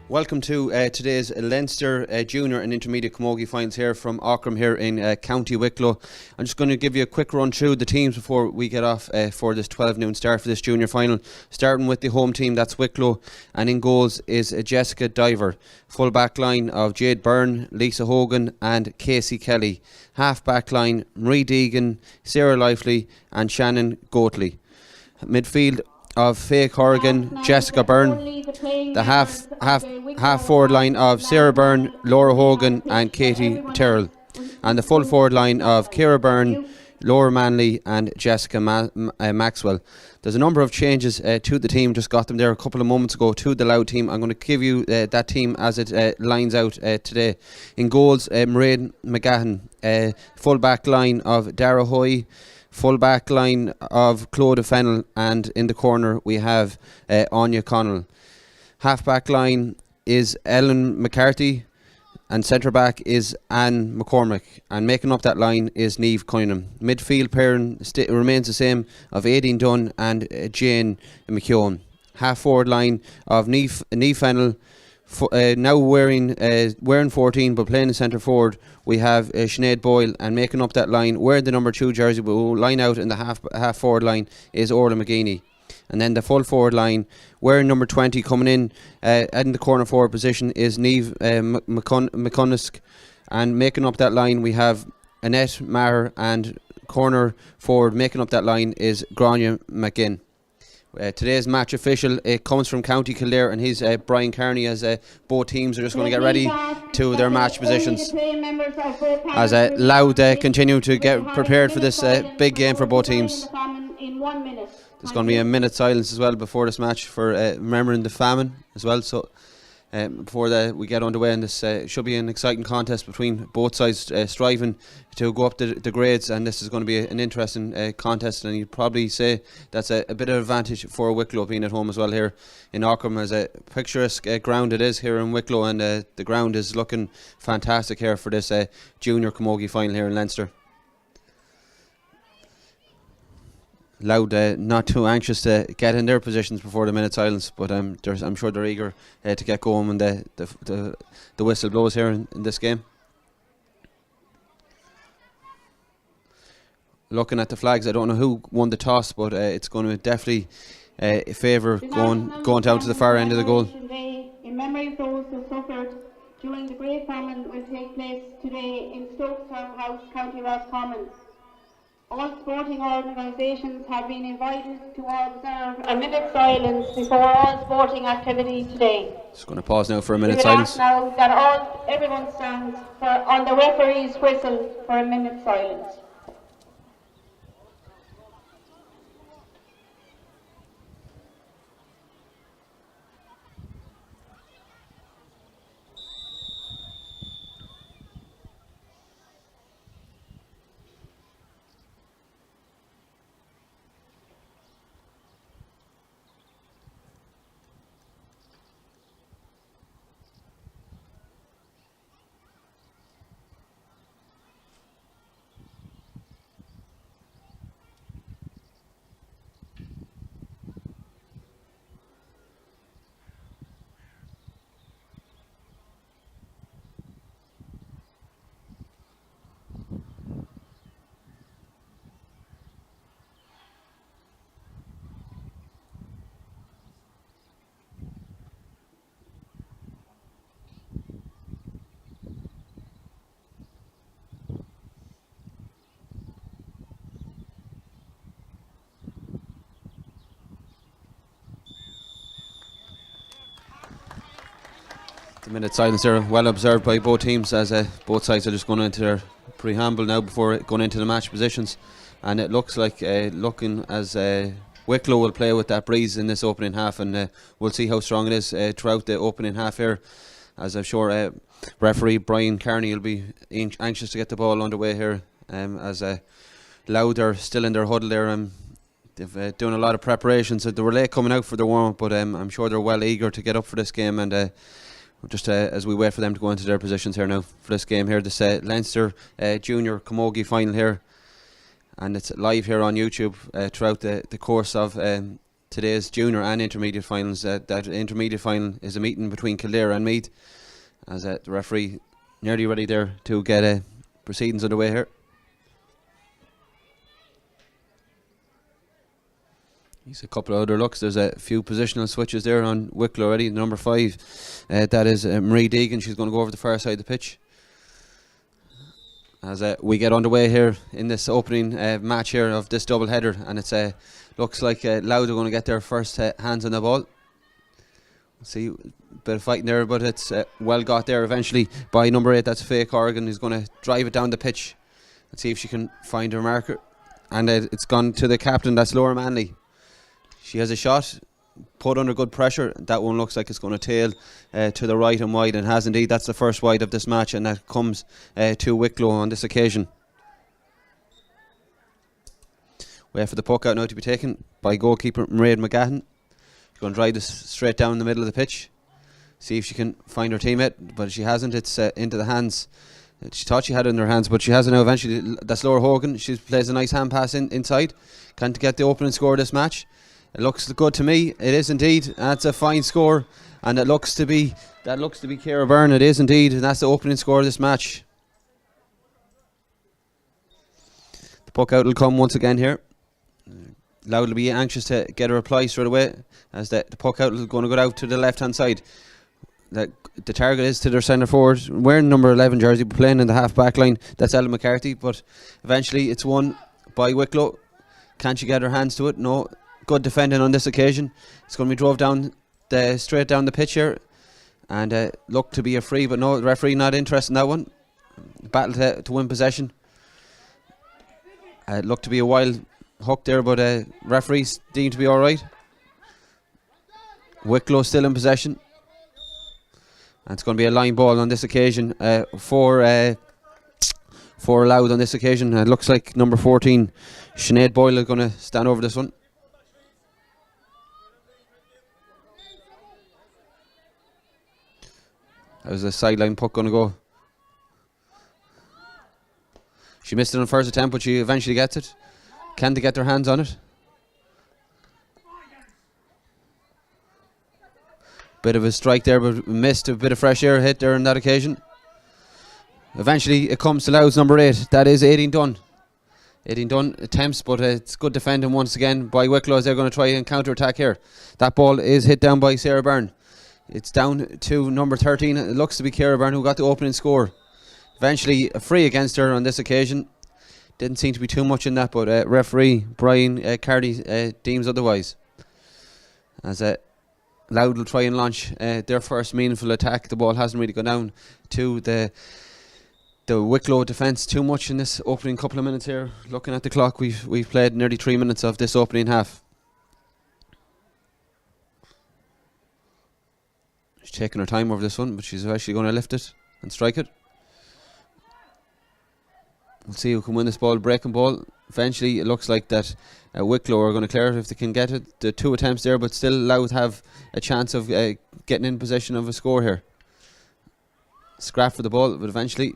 Welcome to today's Leinster Junior and Intermediate Camogie finals here from Aughrim here in County Wicklow. I'm just going to give you a quick run through the teams before we get off for this 12 noon start for this junior final. Starting with the home team, that's Wicklow, and in goals is Jessica Diver. Full back line of Jade Byrne, Lisa Hogan and Casey Kelly. Half back line, Marie Deegan, Sarah Lively and Shannon Goatley. Midfield of Faye Corrigan, Jessica Byrne. The half forward line of Sarah Byrne, Laura Hogan and Katie Terrell. And the full forward line of Ciara Byrne, Laura Manley and Jessica Maxwell. There's a number of changes to the team, just got them there a couple of moments ago to the Louth team. I'm going to give you that team as it lines out today. In goals, Mairead McGahan. Full back line of Dara Hoy. Full back line of Claude Fennell, and in the corner we have Anya Connell. Half back line is Ellen McCarthy, and centre back is Anne McCormick, and making up that line is Niamh Cunningham. Midfield pairing remains the same of Aideen Dunn and Jane McKeown. Half forward line of Niamh Fennell. Now wearing 14 but playing in centre forward, we have Sinead Boyle, and making up that line wearing the number 2 jersey but will line out in the half forward line is Orla McGeaney. And then the full forward line wearing number 20 coming in the corner forward position is Niamh McConnisk, and making up that line we have Annette Maher, and corner forward making up that line is Grania McGinn. Today's match official, it comes from County Kildare, and he's Brian Carney, as both teams are just going to get ready to their match positions as Louth continue to get prepared for this big game for both teams. There's going to be a minute silence as well before this match for remembering the famine as well. So before we get underway, and this should be an exciting contest between both sides striving to go up the grades, and this is going to be an interesting contest, and you'd probably say that's a bit of advantage for Wicklow being at home as well here in Aughrim, as a picturesque ground it is here in Wicklow, and the ground is looking fantastic here for this junior camogie final here in Leinster. Louth not too anxious to get in their positions before the minute silence, but I'm sure they're eager to get going when the whistle blows here in this game. Looking at the flags, I don't know who won the toss, but it's going to definitely favour going down to the far end of the goal. In memory of those who suffered during the Great Famine will take place today in Stoketown House, County Roscommon. All sporting organisations have been invited to observe a minute silence before all sporting activity today. Just going to pause now for a minute silence. Now that everyone stands on the referee's whistle for a minute silence. The minute silence there, well observed by both teams, as both sides are just going into their preamble now before going into the match positions, and it looks like looking as Wicklow will play with that breeze in this opening half, and we'll see how strong it is throughout the opening half here, as I'm sure referee Brian Carney will be anxious to get the ball underway here, as Louth are still in their huddle there. They've done a lot of preparations. They were late coming out for their warm-up, but I'm sure they're well eager to get up for this game, and just as we wait for them to go into their positions here now for this game here, this Leinster Junior Camogie final here, and it's live here on YouTube throughout the course of today's junior and intermediate finals. That intermediate final is a meeting between Kildare and Meath, as the referee nearly ready there to get proceedings underway here. He's a couple of other looks. There's a few positional switches there on Wicklow already. Number 5, that is Marie Deegan. She's going to go over the far side of the pitch. As we get underway here in this opening match here of this double header, and it's looks like Louth are going to get their first hands on the ball. See, a bit of fighting there, but it's well got there eventually by number 8. That's Faye Corrigan, who's going to drive it down the pitch and see if she can find her marker. And it's gone to the captain. That's Laura Manley. She has a shot, put under good pressure. That one looks like it's going to tail to the right and wide, and has indeed. That's the first wide of this match, and that comes to Wicklow on this occasion. Wait for the puck out now to be taken by goalkeeper Mairead McGahan. She's going to drive this straight down the middle of the pitch, see if she can find her teammate, but she hasn't. It's into the hands. She thought she had it in her hands, but she hasn't now. Eventually, that's Laura Hogan. She plays a nice hand pass inside. Can't get the opening score of this match. It looks good to me. It is indeed. That's a fine score, and it looks to be Ciara Byrne. It is indeed, and that's the opening score of this match. The puck out will come once again here. Louth will be anxious to get a reply straight away, as the puck out is going to go out to the left hand side. The target is to their centre forward, wearing number 11 jersey, playing in the half back line. That's Ellen McCarthy, but eventually it's won by Wicklow. Can she get her hands to it? No. Good defending on this occasion. It's going to be drove down straight down the pitch here, and look to be a free, but no, the referee not interested in that one. Battle to win possession. Looked to be a wild hook there, but referees deemed to be alright. Wicklow still in possession, and it's going to be a line ball on this occasion for Louth on this occasion. It looks like number 14 Sinead Boyle is going to stand over this one. How's the sideline puck going to go? She missed it on first attempt, but she eventually gets it. Can they get their hands on it? Bit of a strike there, but missed. A bit of fresh air hit there on that occasion. Eventually it comes to Louth's number 8. That is Aideen Dunn. Aideen Dunn attempts, but it's good defending once again by Wicklow, as they're going to try and counter-attack here. That ball is hit down by Ciara Byrne. It's down to number 13. It looks to be Ciara Byrne who got the opening score. Eventually a free against her on this occasion. Didn't seem to be too much in that, but referee Brian Cardy deems otherwise. As Louth will try and launch their first meaningful attack. The ball hasn't really gone down to the Wicklow defence too much in this opening couple of minutes here. Looking at the clock, we've played nearly 3 minutes of this opening half. She's taking her time over this one, but she's actually going to lift it and strike it. We'll see who can win this ball. Breaking ball. Eventually it looks like that Wicklow are going to clear it if they can get it. The 2 attempts there, but still Louth have a chance of getting in possession of a score here. Scrap for the ball, but eventually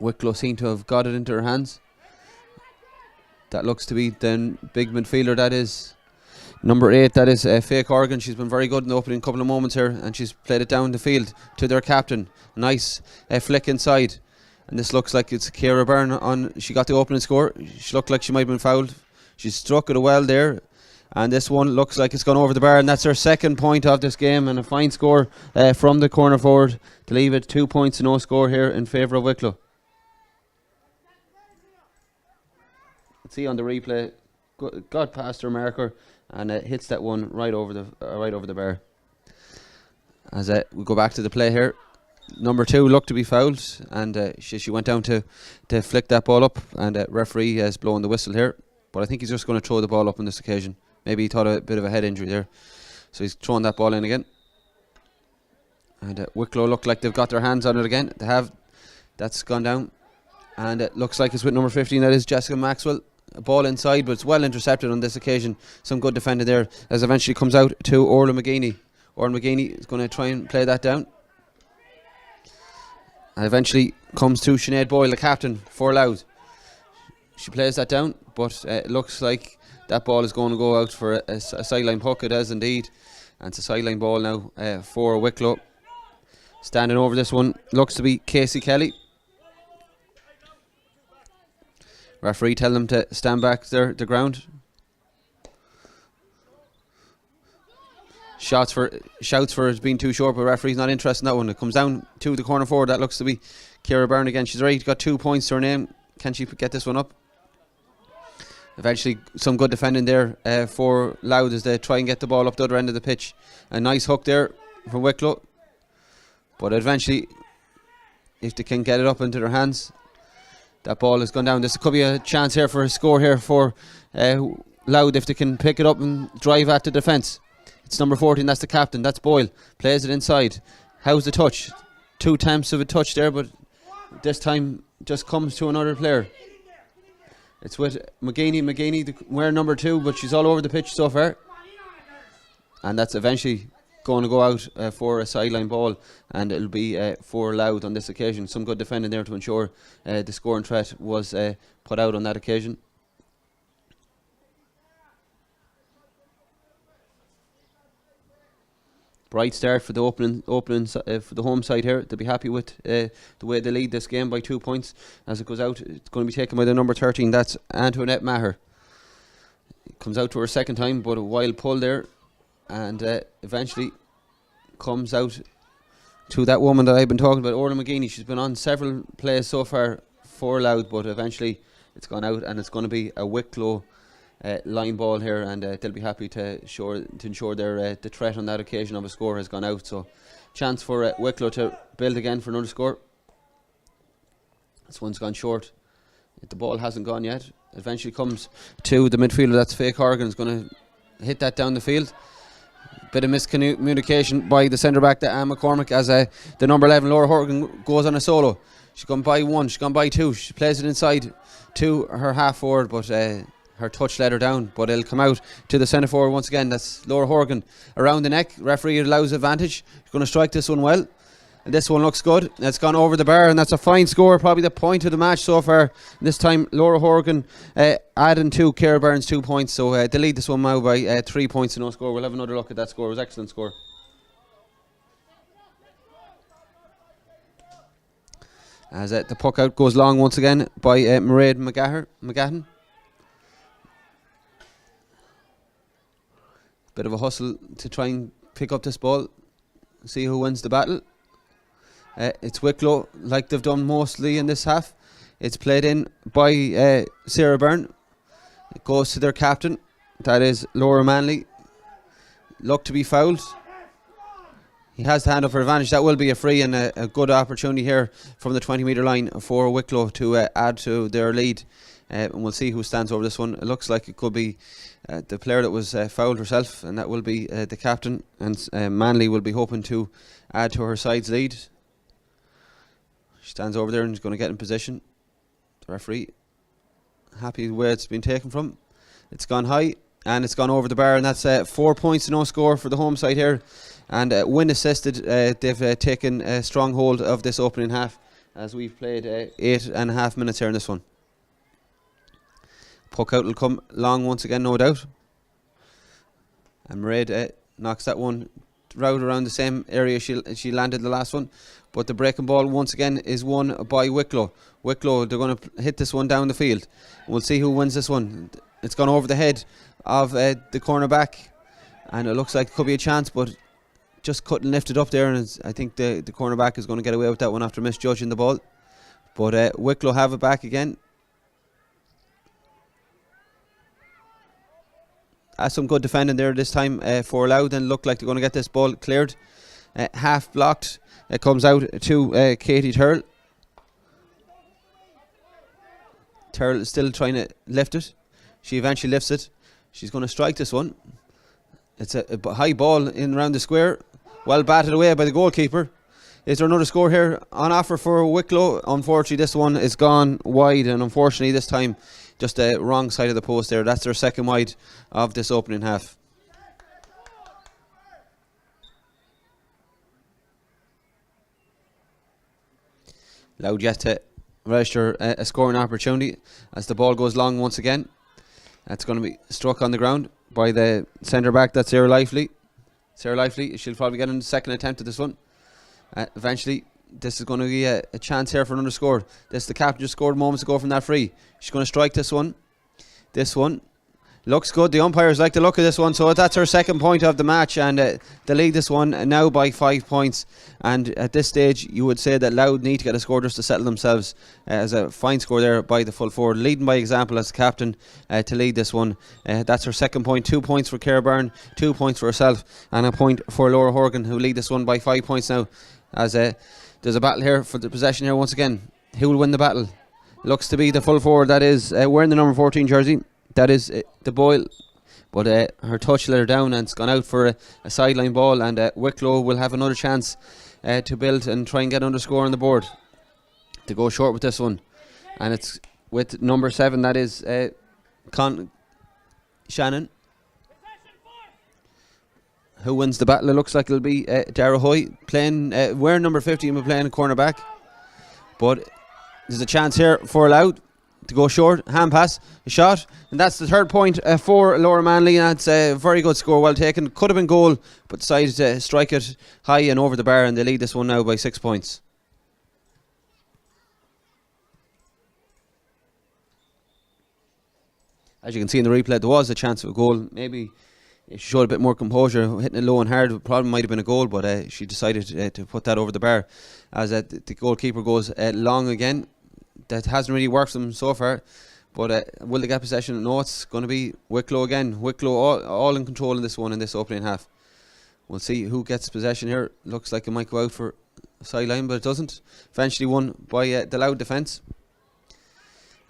Wicklow seem to have got it into her hands. That looks to be the big midfielder. That is number 8. That is Faye Corrigan. She's been very good in the opening couple of moments here, and she's played it down the field to their captain. Nice flick inside. And this looks like it's Ciara Byrne on. She got the opening score. She looked like she might have been fouled. She struck it well there. And this one looks like it's gone over the bar. And that's her second point of this game. And a fine score from the corner forward to leave it 2 points to no score here in favour of Wicklow. Let's see on the replay. Got past her marker and hits that one right over the bar. As we go back to the play here. Number 2 looked to be fouled, and she went down to flick that ball up, and referee has blown the whistle here, but I think he's just going to throw the ball up on this occasion. Maybe he thought a bit of a head injury there, so he's throwing that ball in again. And Wicklow look like they've got their hands on it again. They have. That's gone down, and it looks like it's with number 15. That is Jessica Maxwell. A ball inside, but it's well intercepted on this occasion. Some good defending there, as eventually comes out to Orla McGeaney. Orla McGeaney is going to try and play that down. And eventually comes to Sinead Boyle, the captain for Louth. She plays that down, but it looks like That ball is going to go out for a sideline puck. It is indeed. And it's a sideline ball now for Wicklow. Standing over this one looks to be Casey Kelly. Referee tell them to stand back there, the ground. Shouts for it being too short, but referee's not interested in that one. It comes down to the corner forward. That looks to be Ciara Byrne again. She's already got 2 points to her name. Can she get this one up? Eventually, some good defending there for Louth as they try and get the ball up the other end of the pitch. A nice hook there from Wicklow. But eventually, if they can get it up into their hands, that ball has gone down. This could be a chance here for a score here for Louth if they can pick it up and drive at the defence. It's number 14, that's the captain, that's Boyle. Plays it inside. How's the touch? 2 attempts of a touch there, but this time just comes to another player. It's with McGeaney, wearing number 2, but she's all over the pitch so far. And that's eventually going to go out for a sideline ball, and it'll be for Louth on this occasion. Some good defending there to ensure the scoring threat was put out on that occasion. Bright start for the opening for the home side here. They'll be happy with the way they lead this game by 2 points. As it goes out, it's going to be taken by the number 13. That's Antoinette Maher. It comes out to her second time, but a wild pull there, and eventually comes out to that woman that I've been talking about, Aughrim McGeaney. She's been on several plays so far for Louth, but eventually it's gone out, and it's going to be a Wicklow line ball here, and they'll be happy to ensure their the threat on that occasion of a score has gone out. So chance for Wicklow to build again for another score. This one's gone short. The ball hasn't gone yet. It eventually comes to the midfielder. That's Faye Corrigan. Is going to hit that down the field. Bit of miscommunication by the centre back, Anne McCormick, as the number 11 Laura Horgan goes on a solo. She's gone by 1, she's gone by 2. She plays it inside to her half forward, but her touch let her down, but it'll come out to the centre forward once again. That's Laura Horgan around the neck. Referee allows advantage. She's going to strike this one well, and this one looks good. It's gone over the bar, and that's a fine score, probably the point of the match so far. This time Laura Horgan adding to Ciara Byrne's 2 points, so they lead this one now by 3 points to no score. We'll have another look at that score. It was an excellent score. As the puck out goes long once again by Mairead McGahan. Bit of a hustle to try and pick up this ball, see who wins the battle. It's Wicklow, like they've done mostly in this half. It's played in by Ciara Byrne. It goes to their captain, that is Laura Manley. Look to be fouled. He has the hand up for advantage. That will be a free, and a good opportunity here from the 20-metre line for Wicklow to add to their lead. And we'll see who stands over this one. It looks like it could be the player that was fouled herself, and that will be the captain. And Manley will be hoping to add to her side's lead. She stands over there and is going to get in position. The referee happy where it's been taken from. It's gone high and it's gone over the bar, and that's 4 points to no score for the home side here. And wind assisted, they've taken a strong hold of this opening half as we've played 8.5 minutes here in this one. Puck out will come long once again, no doubt. And Mairead knocks that one right around the same area she landed the last one. But the breaking ball once again is won by Wicklow. Wicklow, they're going to hit this one down the field. We'll see who wins this one. It's gone over the head of the cornerback, and it looks like it could be a chance, but just couldn't lift it up there, and I think the cornerback is going to get away with that one after misjudging the ball. But Wicklow have it back again. Some good defending there this time for Louth, and look like they're going to get this ball cleared. Half blocked. It comes out to Katie Turl. Turl is still trying to lift it. She eventually lifts it. She's going to strike this one. It's a high ball in around the square. Well batted away by the goalkeeper. Is there another score here on offer for Wicklow? Unfortunately, this one is gone wide, and unfortunately this time just the wrong side of the post there. That's their second wide of this opening half. Louth yet to register a scoring opportunity as the ball goes long once again. That's going to be struck on the ground by the centre back. That's Sarah Lively. Sarah Lively, she'll probably get in the second attempt at this one. Eventually, this is going to be a chance here for another score. The captain just scored moments ago from that free. She's going to strike this one. This one looks good. The umpires like the look of this one, so that's her second point of the match, and they lead this one now by 5 points. And at this stage, you would say that Louth need to get a score just to settle themselves, as a fine score there by the full forward, leading by example as captain to lead this one. That's her second point. 2 points for Cara Byrne, 2 points for herself, and a point for Laura Horgan, who lead this one by 5 points now. As there's a battle here for the possession here once again. Who will win the battle? Looks to be the full forward that is wearing the number 14 jersey. That is the Boyle, but her touch let her down and it's gone out for a sideline ball, and Wicklow will have another chance to build and try and get under score on the board to go short with this one. And it's with number 7, that is Shannon. Who wins the battle? It looks like it'll be Dara Hoy playing, wearing number 15, but playing cornerback. But there's a chance here for Louth to go short, hand pass, a shot, and that's the third point for Laura Manley. And it's a very good score, well taken. Could have been goal, but decided to strike it high and over the bar, and they lead this one now by 6 points. As you can see in the replay, there was a chance of a goal. Maybe she showed a bit more composure, hitting it low and hard. The problem might have been a goal, but she decided to put that over the bar. As the goalkeeper goes long again. That hasn't really worked for them so far, but will they get possession? No, it's going to be Wicklow again. Wicklow all in control in this one, in this opening half. We'll see who gets possession here. Looks like it might go out for a sideline, but it doesn't. Eventually won by the Louth defence.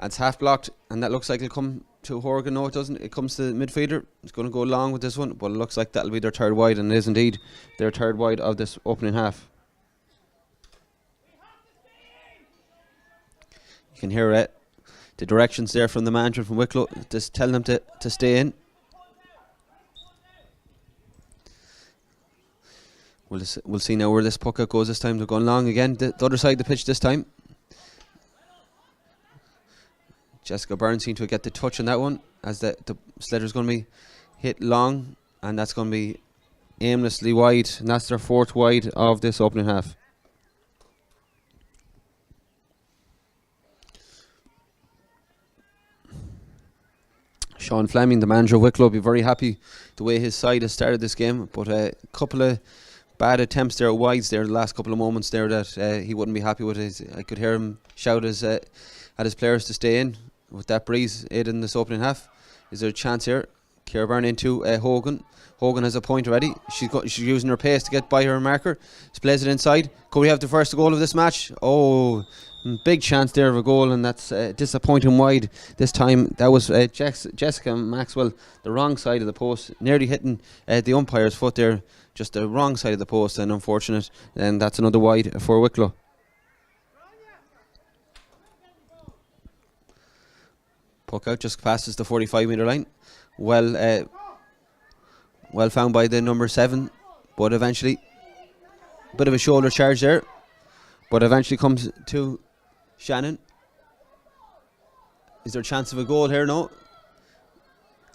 It's half blocked, and that looks like it'll come to Horgan. No, it doesn't. It comes to the midfielder. It's going to go long with this one, but it looks like that'll be their third wide, and it is indeed their third wide of this opening half. You can hear the directions there from the manager from Wicklow, just telling them to stay in. We'll see now where this puck out goes this time. They're going long again, the other side of the pitch this time. Jessica Byrne seemed to get the touch on that one, as the sledder's going to be hit long, and that's going to be aimlessly wide, and that's their fourth wide of this opening half. Sean Fleming, the manager of Wicklow, will be very happy the way his side has started this game, but a couple of bad attempts there, wides there, the last couple of moments there that he wouldn't be happy with. I could hear him shout at his players to stay in with that breeze in this opening half. Is there a chance here? Cara Byrne into Hogan. Hogan has a point already. She's using her pace to get by her marker. She plays it inside. Could we have the first goal of this match? Oh, big chance there of a goal, and that's disappointing wide this time. That was Jessica Maxwell, the wrong side of the post, nearly hitting the umpire's foot there, just the wrong side of the post, and unfortunate. And that's another wide for Wicklow. Puck out just passes the 45-metre line. Well found by the number 7, but eventually a bit of a shoulder charge there, but eventually comes to Shannon. Is there a chance of a goal here? No.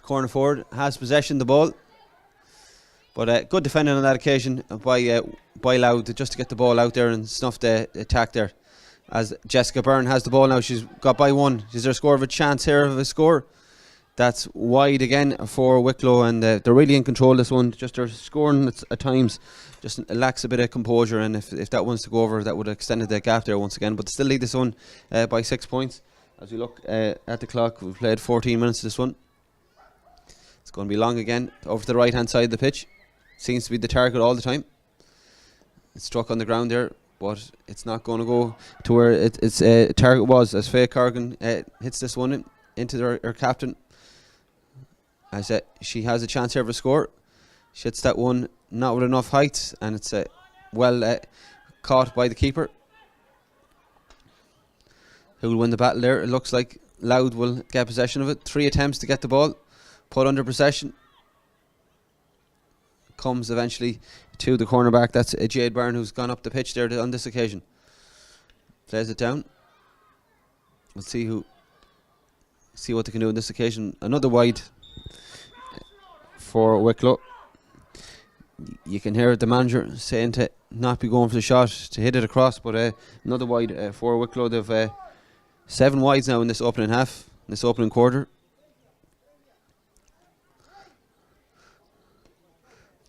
Corner forward has possession of the ball, but good defending on that occasion by Louth just to get the ball out there and snuff the attack there. As Jessica Byrne has the ball now, she's got by one. Is there a score of a chance here of a score? That's wide again for Wicklow, and they're really in control of this one. Just their scoring at times just lacks a bit of composure, and if that one's to go over, that would have extended the gap there once again. But they still lead this one by 6 points. As we look at the clock, we've played 14 minutes of this one. It's going to be long again, over to the right hand side of the pitch. Seems to be the target all the time. It's struck on the ground there, but it's not going to go to where its target was, as Faye Corrigan hits this one into her captain. As she has a chance here of a score. She hits that one not with enough height, and it's well caught by the keeper. Who will win the battle there? It looks like Louth will get possession of it. 3 attempts to get the ball put under possession. Comes eventually to the cornerback. That's Jade Byrne, who's gone up the pitch there on this occasion. Plays it down. We'll see who See what they can do on this occasion. Another wide for Wicklow. You can hear the manager saying to not be going for the shot, to hit it across, but another wide for Wicklow. They've 7 wides now in this opening half, in this opening quarter.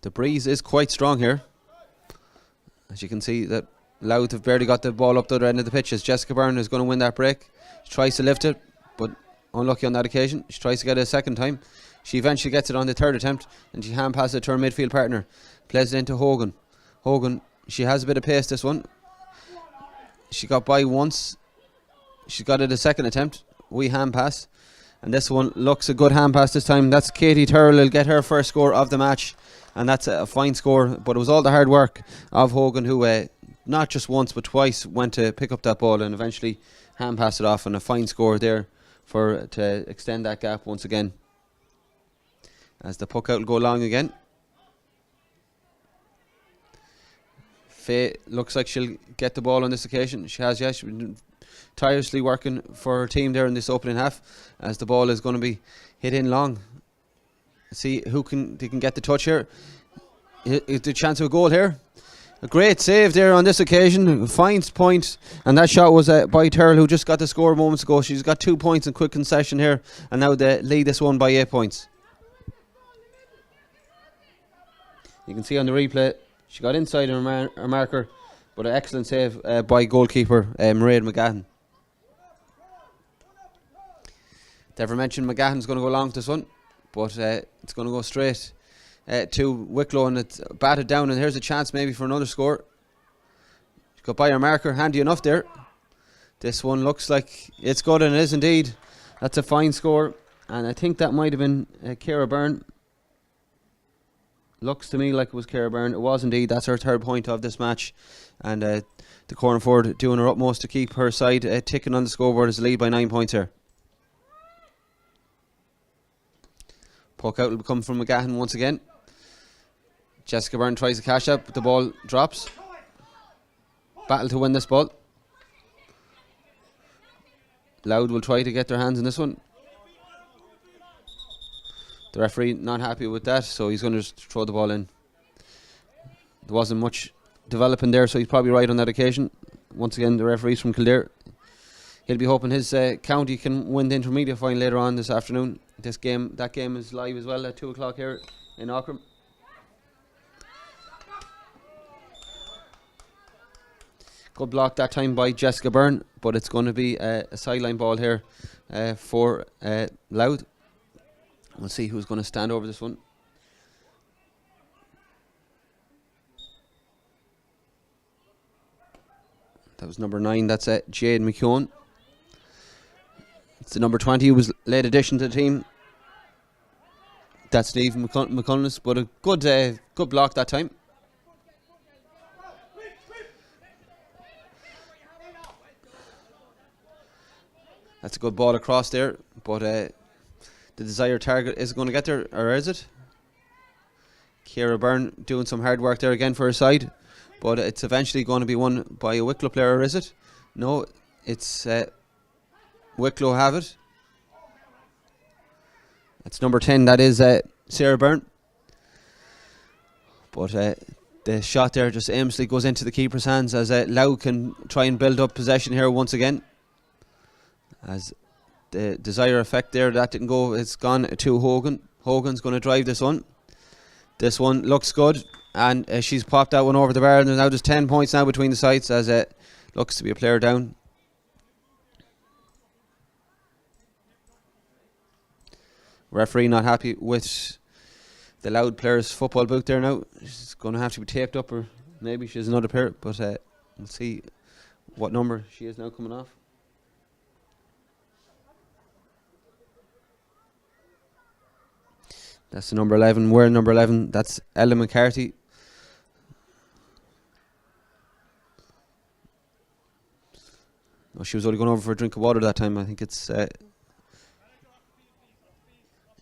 The breeze is quite strong here. As you can see, that Louth have barely got the ball up the other end of the pitch, as Jessica Byrne is going to win that break. She tries to lift it, but unlucky on that occasion. She tries to get it a second time. She eventually gets it on the third attempt, and she hand passes it to her midfield partner. Plays it into Hogan. Hogan, she has a bit of pace, this one. She got by once. She got it a second attempt. We hand pass. And this one looks a good hand pass this time. That's Katie Turrell will get her first score of the match. And that's a fine score. But it was all the hard work of Hogan, who not just once but twice went to pick up that ball and eventually hand passed it off. And a fine score there to extend that gap once again. As the puck out will go long again. Faye looks like she'll get the ball on this occasion. She has, yes. She's been tirelessly working for her team there in this opening half, as the ball is going to be hit in long. See who they can get the touch here. The chance of a goal here. A great save there on this occasion. Fine point, and that shot was by Turrell, who just got the score moments ago. She's got 2 points in quick concession here, and now they lead this one by 8 points. You can see on the replay, she got inside her marker, but an excellent save by goalkeeper Mairead McGahan. Never mentioned McGahan's going to go long with this one, but it's going to go straight to Wicklow, and it's batted down, and here's a chance maybe for another score. She got by her marker, handy enough there. This one looks like it's good, and it is indeed. That's a fine score, and I think that might have been Ciara Byrne. Looks to me like it was Ciara Byrne. It was indeed. That's her third point of this match, and the corner forward doing her utmost to keep her side ticking on the scoreboard as a lead by 9 points here. Puck out will come from McGahan once again. Jessica Byrne tries to cash up, but the ball drops. Battle to win this ball. Louth will try to get their hands on this one. The referee not happy with that, so he's going to just throw the ball in. There wasn't much developing there, so he's probably right on that occasion. Once again, the referee's from Kildare. He'll be hoping his county can win the intermediate final later on this afternoon. That game is live as well at 2 o'clock here in Aughrim. Good block that time by Jessica Byrne, but it's going to be a sideline ball here for Louth. We'll see who's going to stand over this one. That was number 9. That's Jade McKeown. It's the number 20 who was late addition to the team. That's Steve McCulless, but a good block that time. That's a good ball across there, but the desired target is going to get there, or is it? Ciara Byrne doing some hard work there again for her side, but it's eventually going to be won by a Wicklow player, or is it? No, it's Wicklow have it. That's number 10, that is Ciara Byrne. But the shot there just aimlessly goes into the keeper's hands, as Louth can try and build up possession here once again. As the desired effect there, that didn't go. It's gone to Hogan. Hogan's going to drive this one. This one looks good, and she's popped that one over the bar, and there's now just 10 points now between the sides, as it looks to be a player down. Referee not happy with the Louth player's football boot there now. She's going to have to be taped up, or maybe she has another pair, but we'll see what number she is now coming off. That's the number 11. We're number 11. That's Ella McCarthy. No, she was only going over for a drink of water that time. I think it's... let's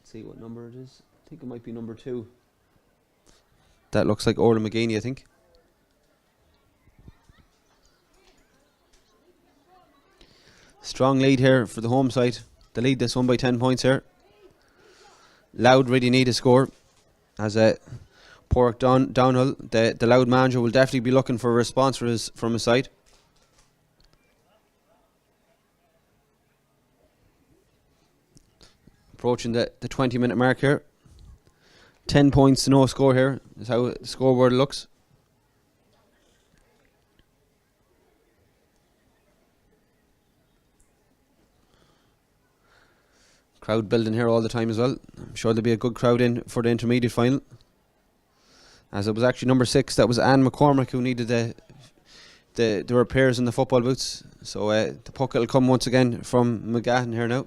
see what number it is. I think it might be number 2. That looks like Orla McGeaney, I think. Strong lead here for the home side. They lead this one by 10 points here. Louth really need a score. As Pork Downhill, the Louth manager will definitely be looking for a response from his side. Approaching the 20-minute mark here. 10 points to no score here is how the scoreboard looks. Crowd building here all the time as well. I'm sure there'll be a good crowd in for the intermediate final. As it was actually number 6, that was Anne McCormick, who needed the repairs in the football boots. So the puck will come once again from McGahan here now.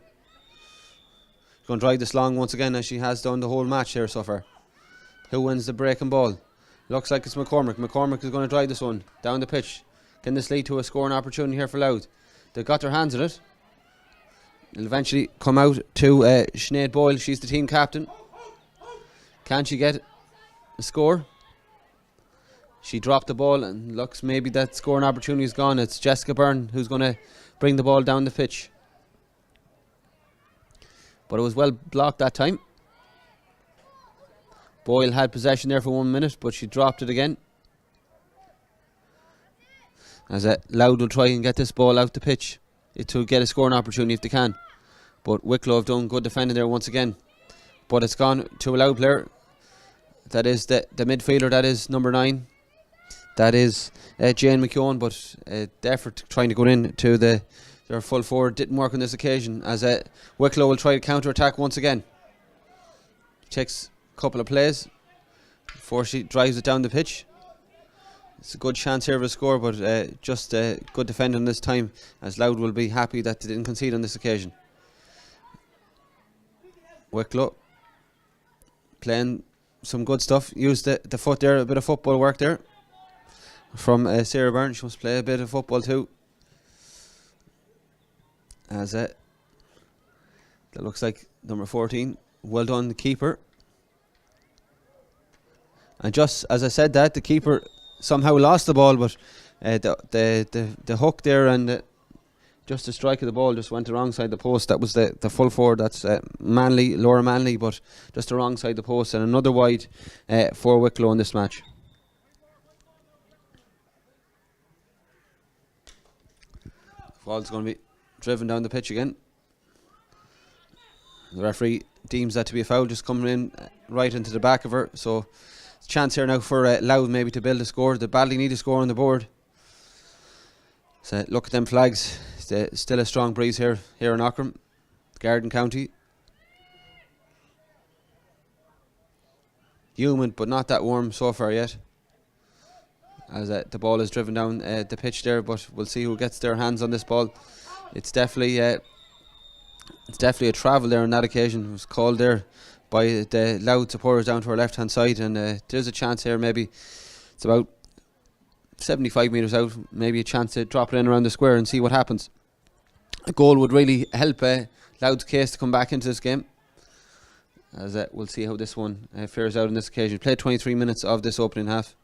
She's going to drive this long once again, as she has done the whole match here so far. Who wins the breaking ball? Looks like it's McCormick. McCormick is going to drive this one down the pitch. Can this lead to a scoring opportunity here for Louth? They've got their hands on it. It'll eventually come out to Sinead Boyle. She's the team captain. Can she get a score? She dropped the ball, and looks maybe that scoring opportunity is gone. It's Jessica Byrne who's going to bring the ball down the pitch. But it was well blocked that time. Boyle had possession there for 1 minute, but she dropped it again. As Louth will try and get this ball out the pitch to get a scoring opportunity if they can. But Wicklow have done good defending there once again. But it's gone to a Louth player. That is the midfielder, that is number 9. That is Jane McKeown, but the effort trying to go in to their full forward didn't work on this occasion, as Wicklow will try to counter-attack once again. Takes a couple of plays before she drives it down the pitch. It's a good chance here of a score, but just good defending this time, as Louth will be happy that they didn't concede on this occasion. Wicklow playing some good stuff. Used the foot there, a bit of football work there from Sarah Byrne. She must play a bit of football too. As that looks like number 14. Well done, the keeper. And just as I said that, the keeper somehow lost the ball, but the hook there and just the strike of the ball just went the wrong side of the post. That was the full forward. That's Laura Manley, but just the wrong side of the post, and another wide for Wicklow in this match. Ball's going to be driven down the pitch again. The referee deems that to be a foul, just coming in right into the back of her. So it's a chance here now for Louth maybe to build a score. They badly need a score on the board. So look at them flags. Still a strong breeze here in Aughrim, Garden County. Humid, but not that warm so far yet, as the ball is driven down the pitch there. But we'll see who gets their hands on this ball. It's definitely a travel there on that occasion. It was called there by the Louth supporters down to our left hand side, and there's a chance here. Maybe it's about 75 metres out, maybe a chance to drop it in around the square and see what happens. A goal would really help Louth's case to come back into this game, as we'll see how this one fares out on this occasion. Played 23 minutes of this opening half.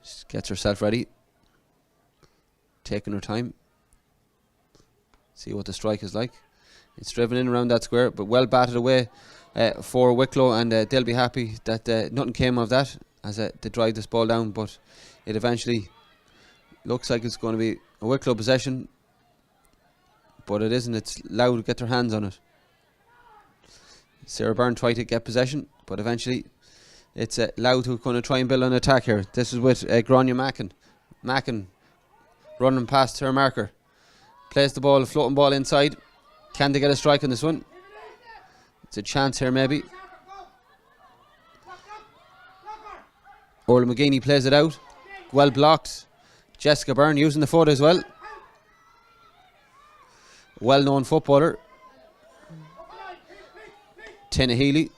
Just gets herself ready, taking her time, see what the strike is like. It's driven in around that square, but well batted away for Wicklow, and they'll be happy that nothing came of that, as they drive this ball down. But it eventually looks like it's going to be a Wicklow possession, but it isn't. It's Louth to get their hands on it. Sarah Byrne tried to get possession, but eventually it's Louth who's going to try and build an attack here. This is with Grania Mackin. Mackin running past her marker, plays the ball, a floating ball inside. Can they get a strike on this one? It's a chance here maybe. Orla McGeaney plays it out, well blocked. Jessica Byrne using the foot as well. Well-known footballer. Tina Healy.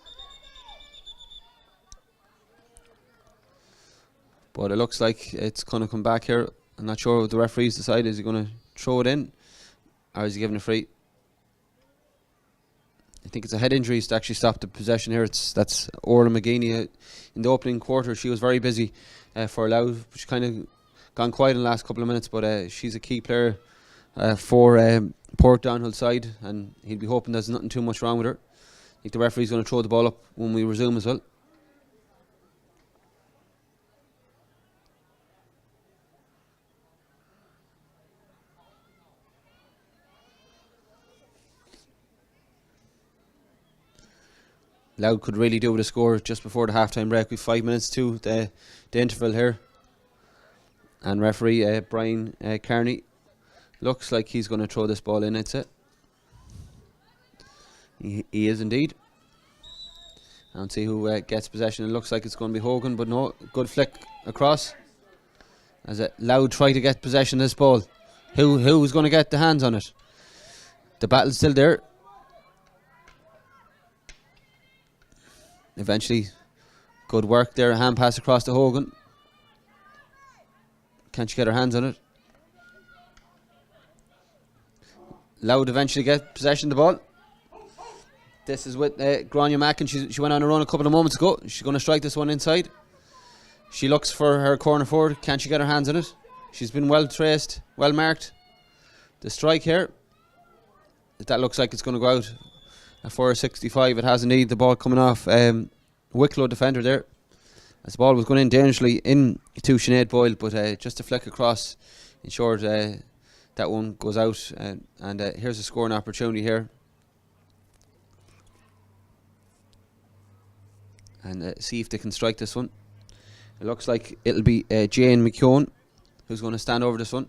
But it looks like it's going to come back here. I'm not sure what the referee's decided. Is he going to throw it in, or is he giving a free? I think it's a head injury to actually stop the possession here. That's Orla McGeaney. In the opening quarter, she was very busy for Louth. She kind of gone quiet in the last couple of minutes, but she's a key player for Port Downhill side, and he'll be hoping there's nothing too much wrong with her. I think the referee's going to throw the ball up when we resume as well. Louth could really do with a score just before the half-time break. We've 5 minutes to the interval here. And referee Brian Carney looks like he's going to throw this ball in, I'd say. He is indeed. And see who gets possession. It looks like it's going to be Hogan, but no. Good flick across. As Louth try to get possession of this ball. Who's going to get the hands on it? The battle's still there. Eventually, good work there. A hand pass across to Hogan. Can't she get her hands on it? Louth eventually get possession of the ball. This is with Grania Mack, and she went on a run a couple of moments ago. She's going to strike this one inside. She looks for her corner forward. Can't she get her hands on it? She's been well traced, well marked. The strike here. That looks like it's going to go out. For a 65, it has indeed. The ball coming off Wicklow defender there. As the ball was going in dangerously in to Sinead Boyle, but just a flick across ensured that one goes out. And here's a scoring opportunity here. And see if they can strike this one. It looks like it'll be Jane McKeown who's going to stand over this one.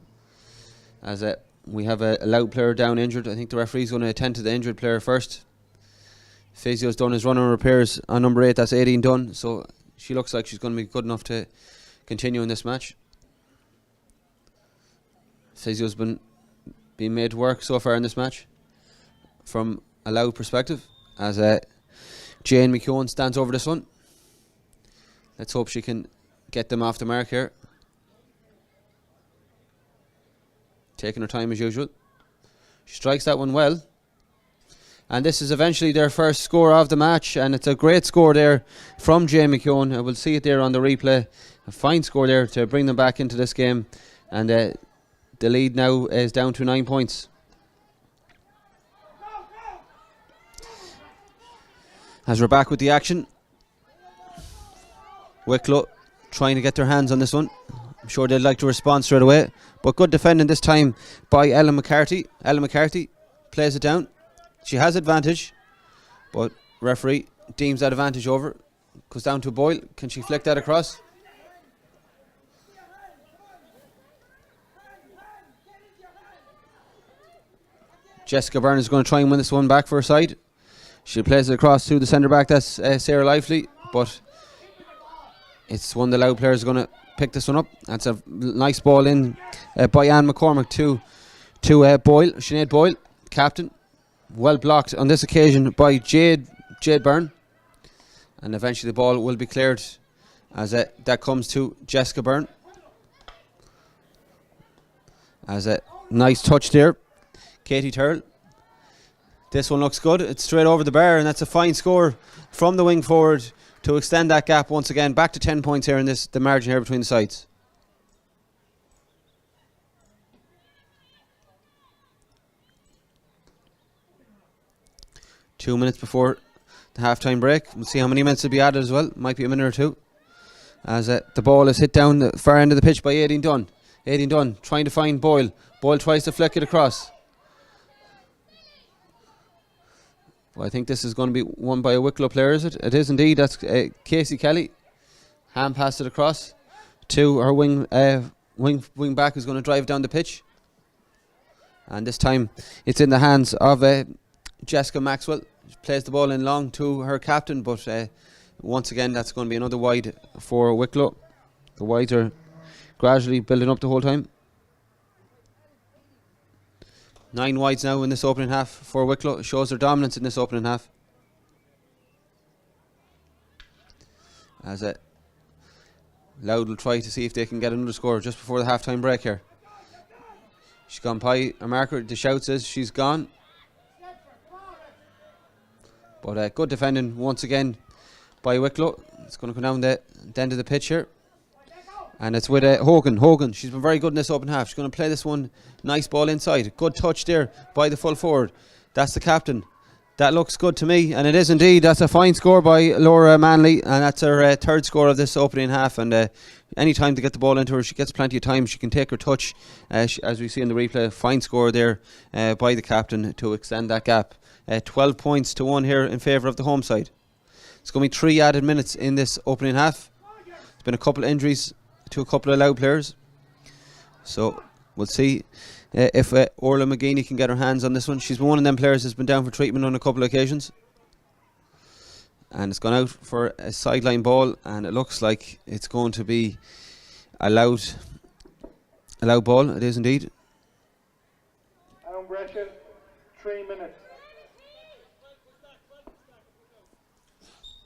As we have a Louth player down injured. I think the referee's going to attend to the injured player first. Physio's done his running repairs on number 8. That's 18 done. So she looks like she's going to be good enough to continue in this match. Physio's been being made to work so far in this match from a Louth perspective. As Jane McKeown stands over this one. Let's hope she can get them off the mark here. Taking her time as usual. She strikes that one well. And this is eventually their first score of the match, and it's a great score there from Jane McKeown. We'll see it there on the replay. A fine score there to bring them back into this game. And the lead now is down to 9 points. As we're back with the action, Wicklow trying to get their hands on this one. I'm sure they'd like to respond straight away, but good defending this time by Ellen McCarthy. Ellen McCarthy plays it down. She has advantage, but referee deems that advantage over. Goes down to Boyle. Can she flick that across? Jessica Byrne is going to try and win this one back for her side. She plays it across to the centre back. That's Sarah Lively, but it's one of the Louth players going to pick this one up. That's a nice ball in by Anne McCormick to Boyle, Sinead Boyle, captain. Well blocked on this occasion by Jade Byrne, and eventually the ball will be cleared as that comes to Jessica Byrne. As a nice touch there, Katie Turrell. This one looks good. It's straight over the bar, and that's a fine score from the wing forward to extend that gap once again back to 10 points here in the margin here between the sides. Two minutes before the half-time break. We'll see how many minutes will be added as well. Might be a minute or two. As the ball is hit down the far end of the pitch by Aideen Dunn. Aideen Dunn trying to find Boyle. Boyle tries to flick it across. Well, I think this is going to be won by a Wicklow player, is it? It is indeed. That's Casey Kelly. Hand passed it across to her wing back, who's going to drive down the pitch. And this time it's in the hands of Jessica Maxwell. She plays the ball in long to her captain, but once again that's going to be another wide for Wicklow. The wides are gradually building up the whole time. 9 wides now in this opening half for Wicklow. It shows their dominance in this opening half. As Louth will try to see if they can get another score just before the half-time break here. She's gone by a marker. The shout says she's gone. But good defending once again by Wicklow. It's going to come down the end of the pitch here. And it's with Hogan. Hogan, she's been very good in this open half. She's going to play this one. Nice ball inside. Good touch there by the full forward. That's the captain. That looks good to me, and it is indeed. That's a fine score by Laura Manley, and that's her third score of this opening half. And any time to get the ball into her, she gets plenty of time. She can take her touch, as we see in the replay. Fine score there by the captain to extend that gap. 12 points to 1 here in favour of the home side. It's going to be 3 added minutes in this opening half. There's been a couple of injuries to a couple of Louth players, so we'll see if Orla McGeaney can get her hands on this one. She's been one of them players that's been down for treatment on a couple of occasions, and it's gone out for a sideline ball, and it looks like it's going to be a Louth ball. It is indeed. Brechin, 3 minutes.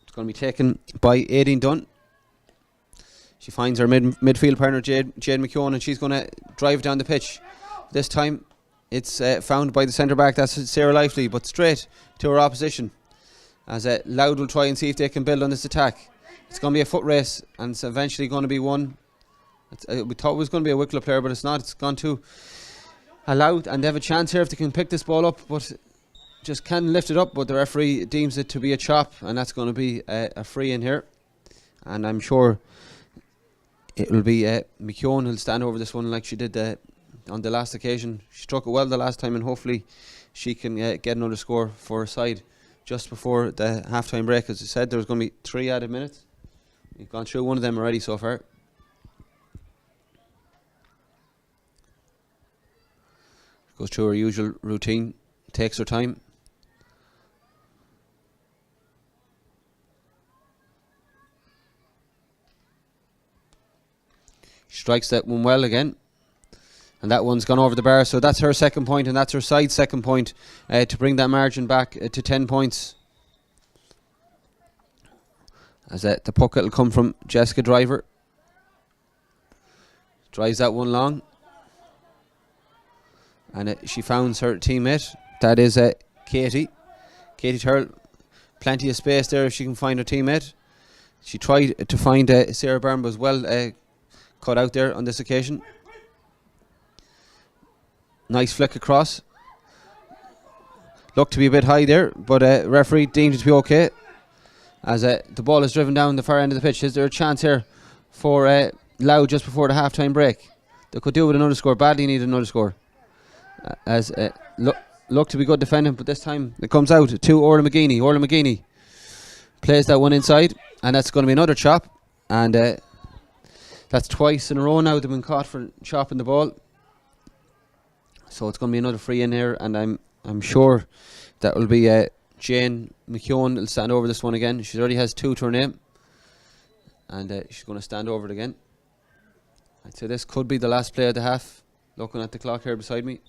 It's going to be taken by Aideen Dunn. She finds her midfield partner Jade McKeown, and she's going to drive down the pitch. This time it's found by the centre back, that's Sarah Lively, but straight to her opposition, as Louth will try and see if they can build on this attack. It's going to be a foot race, and it's eventually going to be one. We thought it was going to be a Wicklow player, but it's not. It's gone to Louth, and they have a chance here if they can pick this ball up, but just can't lift it up. But the referee deems it to be a chop, and that's going to be a free in here. And I'm sure it will be McKeown who'll stand over this one like she did on the last occasion. She struck it well the last time, and hopefully she can get another score for her side just before the half-time break. As I said, there was going to be 3 added minutes. We've gone through one of them already so far. Goes through her usual routine, takes her time. Strikes that one well again, and that one's gone over the bar, so that's her second point, and that's her side's second point to bring that margin back to 10 points. As the puck will come from Jessica Driver. Drives that one long, and she founds her teammate. That is Katie Turrell. Plenty of space there if she can find her teammate. She tried to find Sarah Byrne, as well cut out there on this occasion. Nice flick across. Looked to be a bit high there, but referee deemed it to be okay, as the ball is driven down the far end of the pitch. Is there a chance here for Louth just before the half-time break? They could do with another score. Badly need another score, as looked to be good defending, but this time it comes out to Orla McGeaney. Orla McGeaney plays that one inside, and that's going to be another chop, and that's twice in a row now they've been caught for chopping the ball. So it's going to be another free in here, and I'm sure that will be Jane McKeown will stand over this one again. She already has 2 to her name, and she's going to stand over it again. I'd say this could be the last play of the half, looking at the clock here beside me.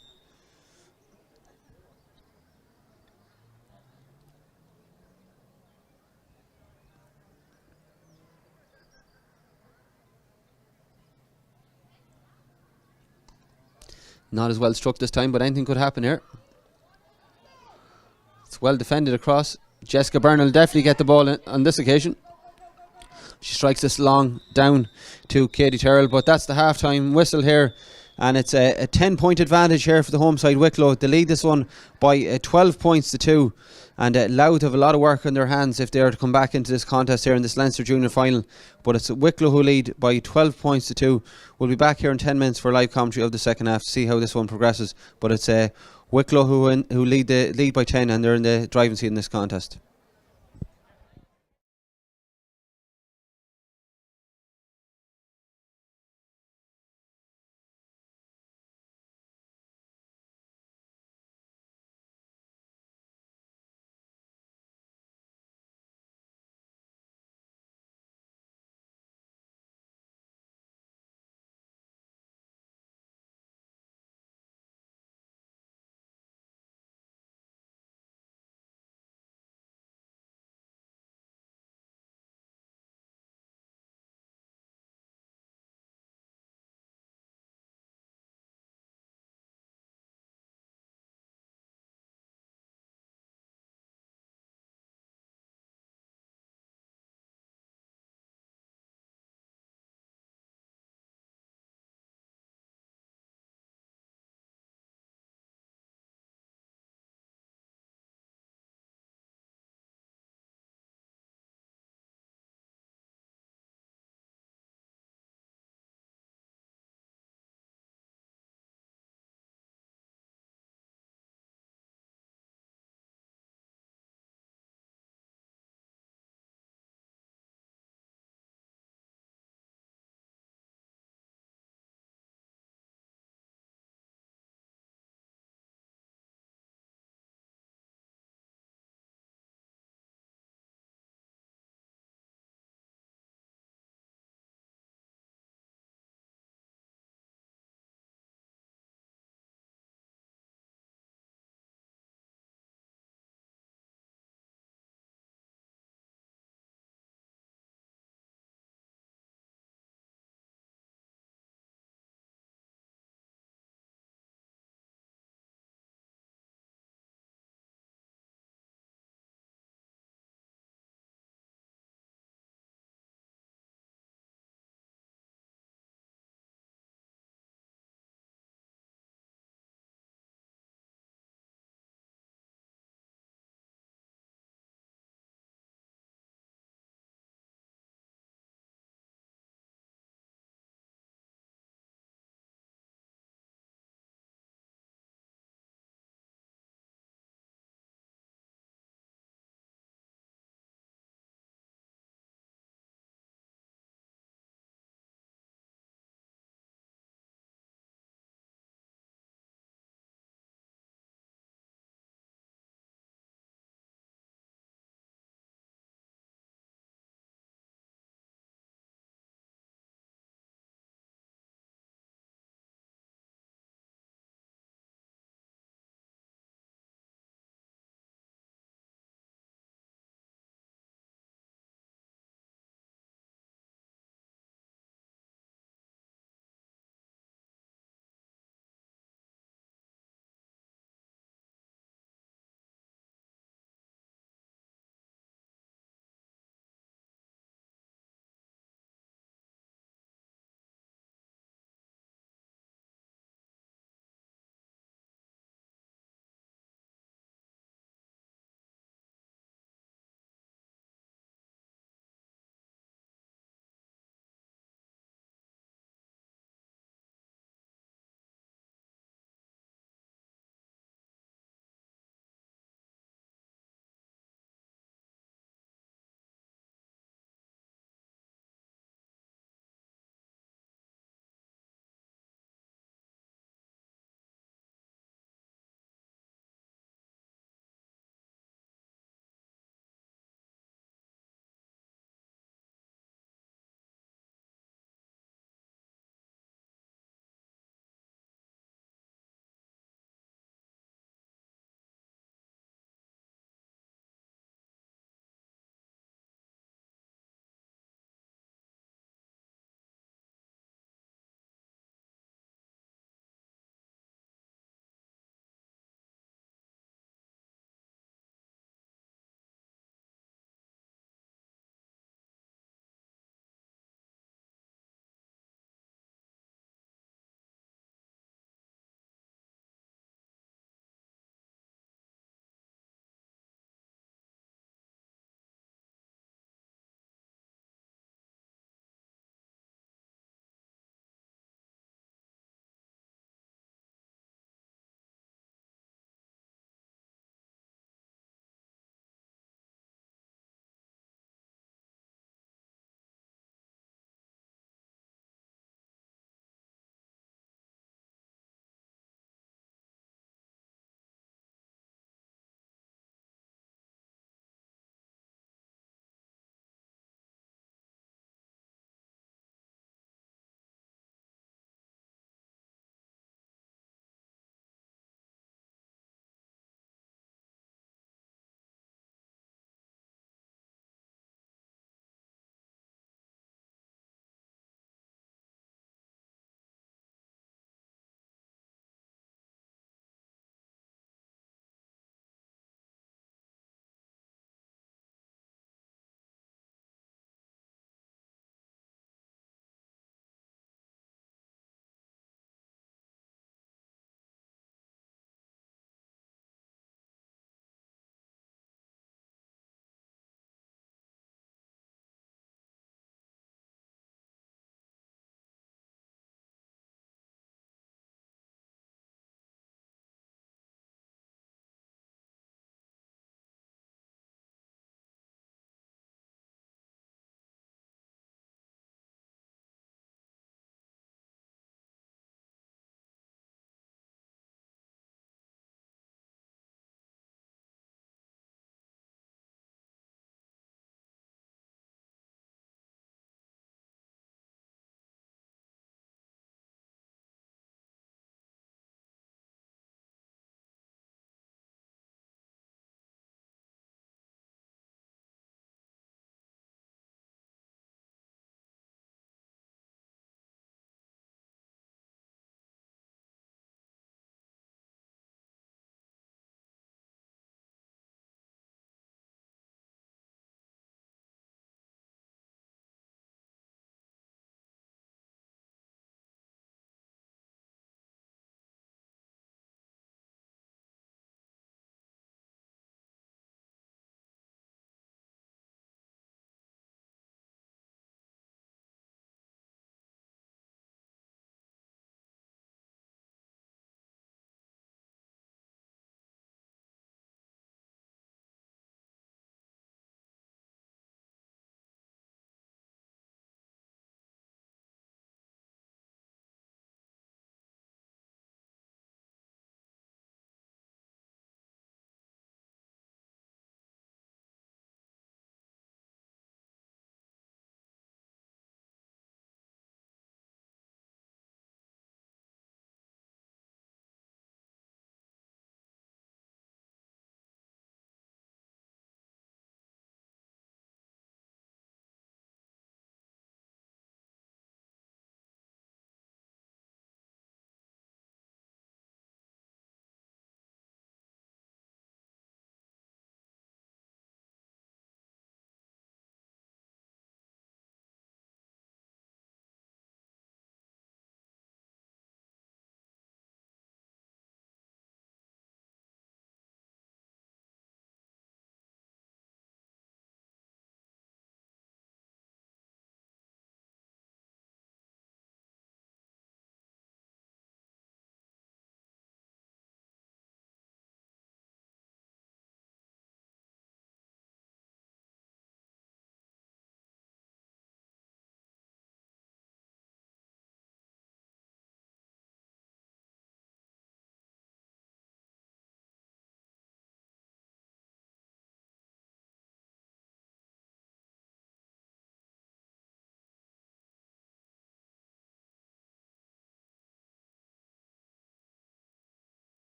Not as well struck this time, but anything could happen here. It's well defended across. Jessica Byrne will definitely get the ball on this occasion. She strikes this long down to Katie Turrell, but that's the half-time whistle here, and it's a 10-point advantage here for the home side Wicklow. They lead this one by 12 points to 2, and Louth have a lot of work on their hands if they are to come back into this contest here in this Leinster Junior final. But it's Wicklow who lead by 12 points to 2. We'll be back here in 10 minutes for live commentary of the second half to see how this one progresses. But it's Wicklow who lead by 10, and they're in the driving seat in this contest.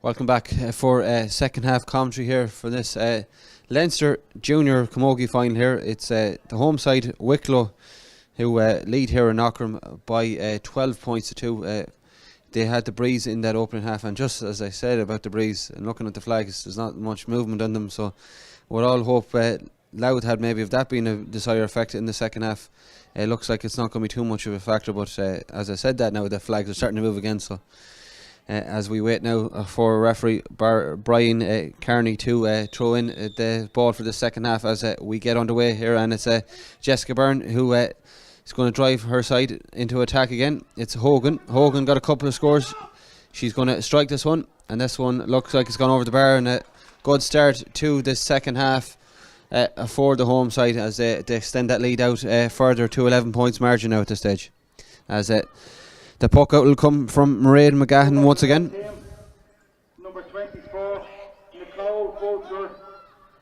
Welcome back for second half commentary here for this Leinster Junior Camogie final here. It's the home side, Wicklow, who lead here in Aughrim by 12 points to 2. They had the breeze in that opening half, and just as I said about the breeze, and looking at the flags, there's not much movement on them, so we'll all hope Louth had maybe, if that been a desired effect in the second half. It looks like it's not going to be too much of a factor, but as I said that, now the flags are starting to move again, so as we wait now for referee Brian Carney to throw in the ball for the second half as we get underway here, and it's Jessica Byrne who is going to drive her side into attack again. It's Hogan. Hogan got a couple of scores. She's going to strike this one, and this one looks like it's gone over the bar, and a good start to the second half for the home side as they extend that lead out further to 11 points margin now at this stage. As the puck out will come from Mairead McGahan once again. Number 24, Nicole Fulcher,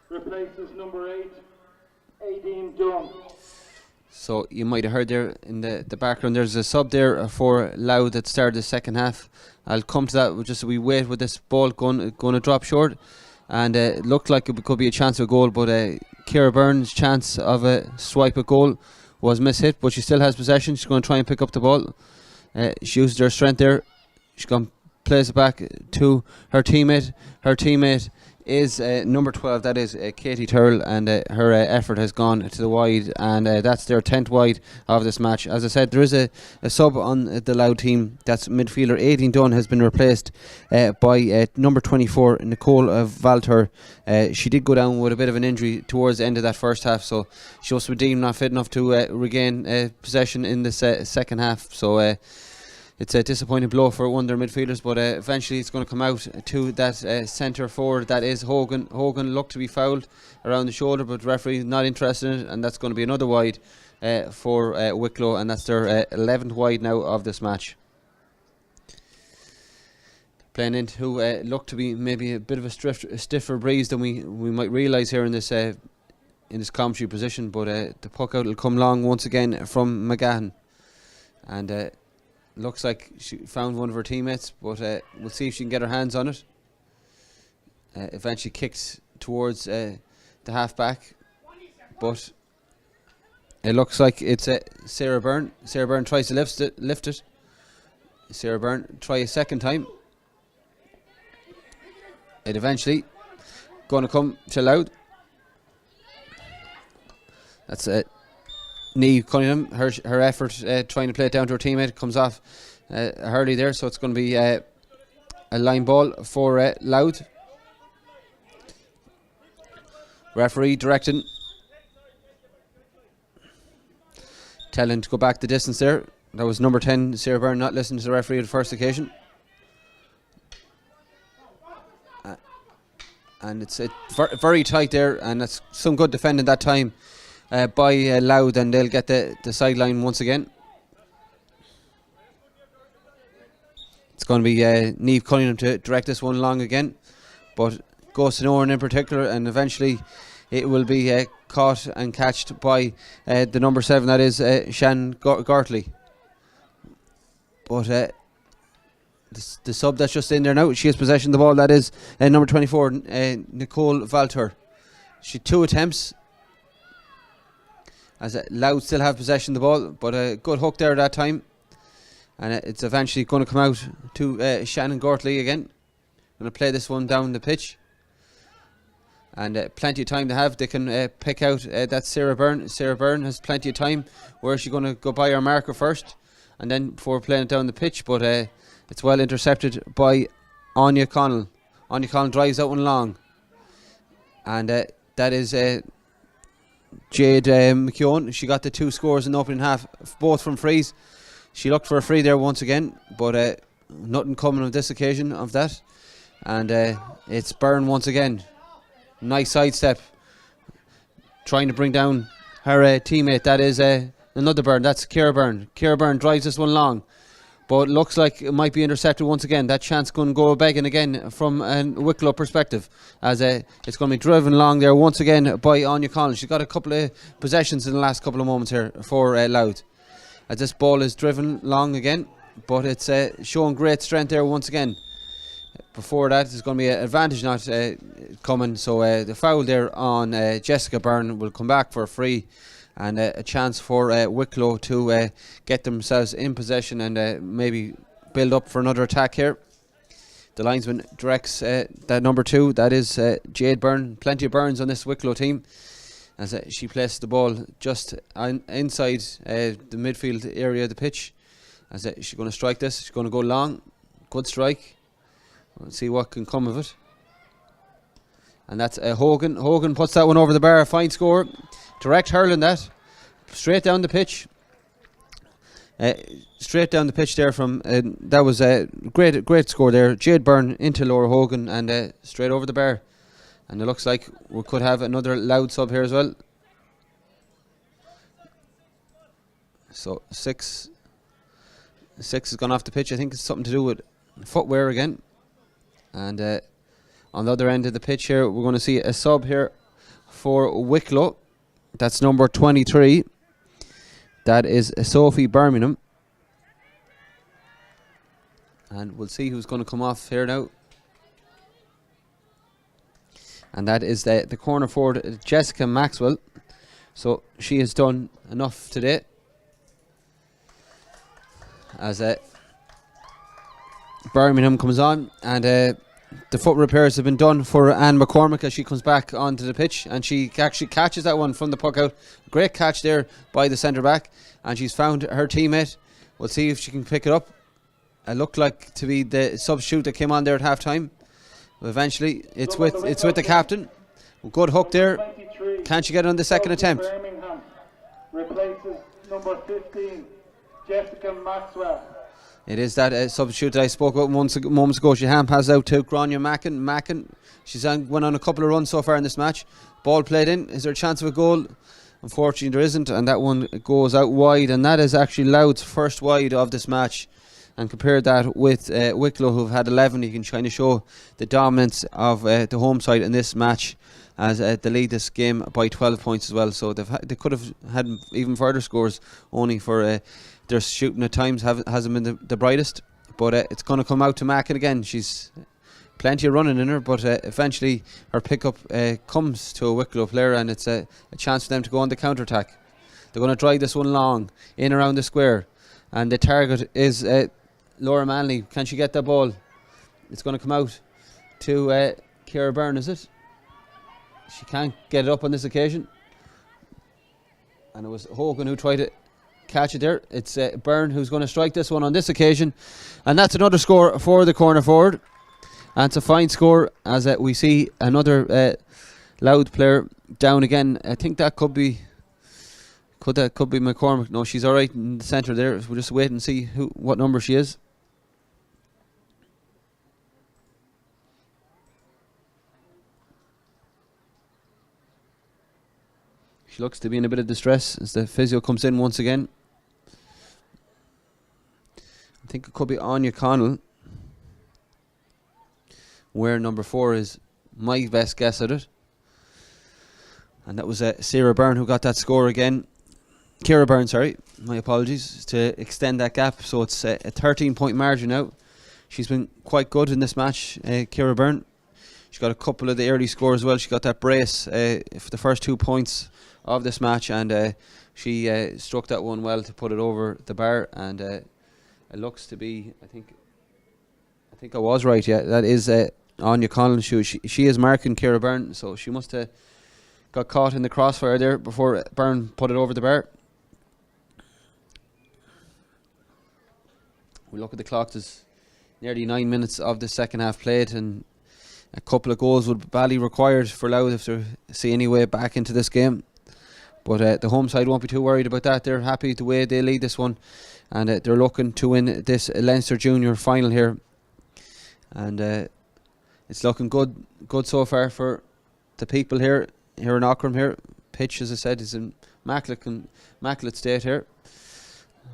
replaces number 8, Aideen Dunn. So you might have heard there in the background, there's a sub there for Louth at the start of the second half. I'll come to that just as we wait with this ball going to drop short. And it looked like it could be a chance of a goal, but Ciara Byrne's chance of a swipe at goal was mishit, but she still has possession. She's going to try and pick up the ball. She uses her strength there. She's going to place it back to her teammate. Her teammate is number 12, that is Katie Turrell, and her effort has gone to the wide, and that's their 10th wide of this match. As I said, there is a sub on the Louth team. That's midfielder Aideen Dunn has been replaced by number 24 Nicole Valter. She did go down with a bit of an injury towards the end of that first half, so she was deemed not fit enough to regain possession in the second half, so it's a disappointing blow for one of their midfielders, but eventually it's going to come out to that centre forward, that is Hogan. Hogan looked to be fouled around the shoulder, but referee not interested in it, and that's going to be another wide for Wicklow, and that's their 11th wide now of this match. Playing into who looked to be maybe a bit of a stiffer breeze than we might realise here in this commentary position, but the puck out will come long once again from McGahan, and looks like she found one of her teammates, but we'll see if she can get her hands on it. Eventually kicked towards the half-back, but it looks like it's Sarah Byrne. Sarah Byrne tries to lift it. Sarah Byrne try a second time. It eventually going to come to Louth. That's it. Niamh Cunningham, her effort trying to play it down to her teammate comes off Hurley there, so it's going to be a line ball for Louth. Referee directing, telling to go back the distance there. That was number 10 Sarah Byrne not listening to the referee at the first occasion. And it's very tight there, and it's some good defending that time by Louth, and they'll get the sideline once again. It's going to be Niamh Cunningham to direct this one long again, but goes to no one in particular, and eventually it will be caught and catched by the number 7, that is Shannon Gartley. But the sub that's just in there now, she has possession of the ball, that is number 24 Nicole Valter. She had 2 attempts, as Louth still have possession of the ball, but a good hook there that time, and it's eventually going to come out to Shannon Gartley again. Going to play this one down the pitch, and plenty of time to have. They can pick out that Sarah Byrne. Sarah Byrne has plenty of time. Where is she going to go by her marker first, and then before playing it down the pitch? But it's well intercepted by Anya Connell. Anya Connell drives out one long, and that is Jade McKeown. She got the 2 scores in the opening half, both from frees. She looked for a free there once again, but nothing coming on this occasion of that. And it's Byrne once again. Nice sidestep, trying to bring down her teammate. That is another Byrne. That's Ciara Byrne. Ciara Byrne drives this one long, but looks like it might be intercepted once again. That chance going to go begging again from a Wicklow perspective, as it's going to be driven long there once again by Anya Connell. She's got a couple of possessions in the last couple of moments here for Louth, as this ball is driven long again, but it's showing great strength there once again. before that, there's going to be an advantage not coming. So the foul there on Jessica Byrne will come back for a free, and a chance for Wicklow to get themselves in possession and maybe build up for another attack here. The linesman directs that number 2, that is Jade Byrne. Plenty of Burns on this Wicklow team, as she places the ball just inside the midfield area of the pitch. As she's going to strike this, she's going to go long. Good strike. Let's see what can come of it. And that's Hogan. Hogan puts that one over the bar. Fine score. Direct hurling that. Straight down the pitch. Straight down the pitch there from... that was a great score there. Jade Byrne into Laura Hogan and straight over the bar. And it looks like we could have another loud sub here as well. So 6 has gone off the pitch. I think it's something to do with footwear again. And on the other end of the pitch here, we're going to see a sub here for Wicklow. That's number 23. That is Sophie Birmingham. And we'll see who's going to come off here now. And that is the corner forward, Jessica Maxwell. So she has done enough today. As Birmingham comes on, and the foot repairs have been done for Anne McCormick as she comes back onto the pitch, and she actually catches that one from the puck out. Great catch there by the centre back, and she's found her teammate. We'll see if she can pick it up. It looked like to be the substitute that came on there at half time. Eventually it's with the captain. Good hook there. Can she get it on the second attempt? Birmingham replaces number 15, Jessica Maxwell. It is that substitute that I spoke about moments ago. She hand passes out to Grania Mackin. Mackin, she's went on a couple of runs so far in this match. Ball played in. Is there a chance of a goal? Unfortunately there isn't, and that one goes out wide, and that is actually Louth's first wide of this match. And compare that with Wicklow, who've had 11. You can kind of show the dominance of the home side in this match, as they lead this game by 12 points as well. So they could have had even further scores, only for their shooting at times hasn't been the brightest. But it's going to come out to Mackin again. She's plenty of running in her, but eventually her pickup comes to a Wicklow player, and it's a chance for them to go on the counter-attack. They're going to drive this one long in around the square, and the target is Laura Manley. Can she get that ball? It's going to come out to Ciara Byrne, is it? She can't get it up on this occasion, and it was Hogan who tried to catch it there. It's Byrne who's going to strike this one on this occasion, and that's another score for the corner forward. And it's a fine score, as we see another Louth player down again. I think that could be McCormick. No, she's all right in the centre there. We'll just wait and see what number she is. She looks to be in a bit of distress as the physio comes in once again. I think it could be Anya Connell, where number 4 is my best guess at it. And that was Ciara Byrne who got that score again. Ciara Byrne, sorry, my apologies, to extend that gap. So it's a 13-point margin now. She's been quite good in this match, Ciara Byrne. She got a couple of the early scores as well. She got that brace for the first 2 points of this match, and she struck that one well to put it over the bar. And it looks to be, I think I was right, yeah, that is Anya Connell. She is marking Ciara Byrne, so she must have got caught in the crossfire there before Byrne put it over the bar. We look at the clock, there's nearly 9 minutes of the second half played, and a couple of goals would be badly required for Louth if they see any way back into this game. But the home side won't be too worried about that. They're happy the way they lead this one, and they're looking to win this Leinster Junior final here. And it's looking good so far for the people here in Aughrim here. Pitch, as I said, is in immaculate state here.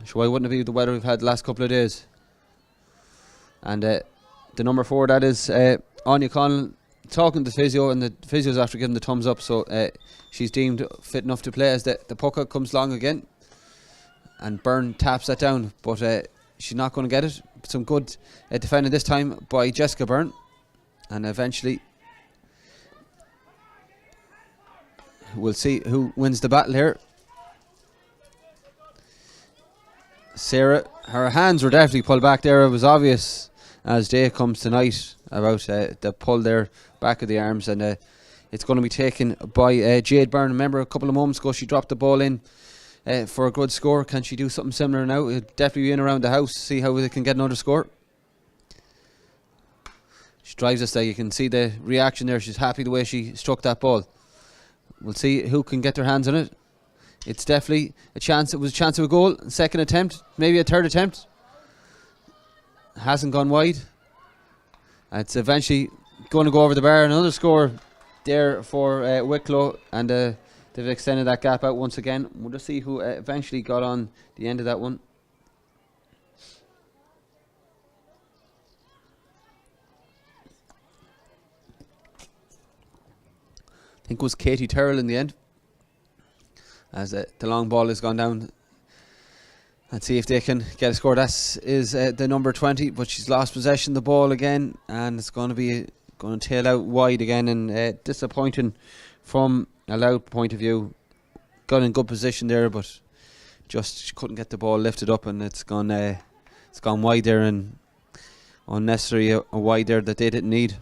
So why wouldn't it be the weather we've had the last couple of days? And the number 4, that is Anya Connell, talking to the physio, and the physio's after giving the thumbs up, so she's deemed fit enough to play as the puck out comes long again. And Byrne taps that down, but she's not going to get it. Some good defending this time by Jessica Byrne. And eventually we'll see who wins the battle here. Sarah, her hands were definitely pulled back there. It was obvious as day comes tonight about the pull there, back of the arms, and it's going to be taken by Jade Byrne. Remember, a couple of moments ago she dropped the ball in for a good score. Can she do something similar now? It'll definitely be in around the house, see how they can get another score. She drives us there. You can see the reaction there. She's happy the way she struck that ball. We'll see who can get their hands on it. It's definitely a chance. It was a chance of a goal. Second attempt, maybe a third attempt. Hasn't gone wide. It's eventually going to go over the bar. Another score there for Wicklow, and they've extended that gap out once again. We'll just see who eventually got on the end of that one. I think it was Katie Terrell in the end, as the long ball has gone down. And see if they can get a score. That is the number 20, but she's lost possession of the ball again, and it's going to tail out wide again, and disappointing from a Louth point of view. Got in good position there, but just couldn't get the ball lifted up, and it's gone wide there, and unnecessary a wide there that they didn't need.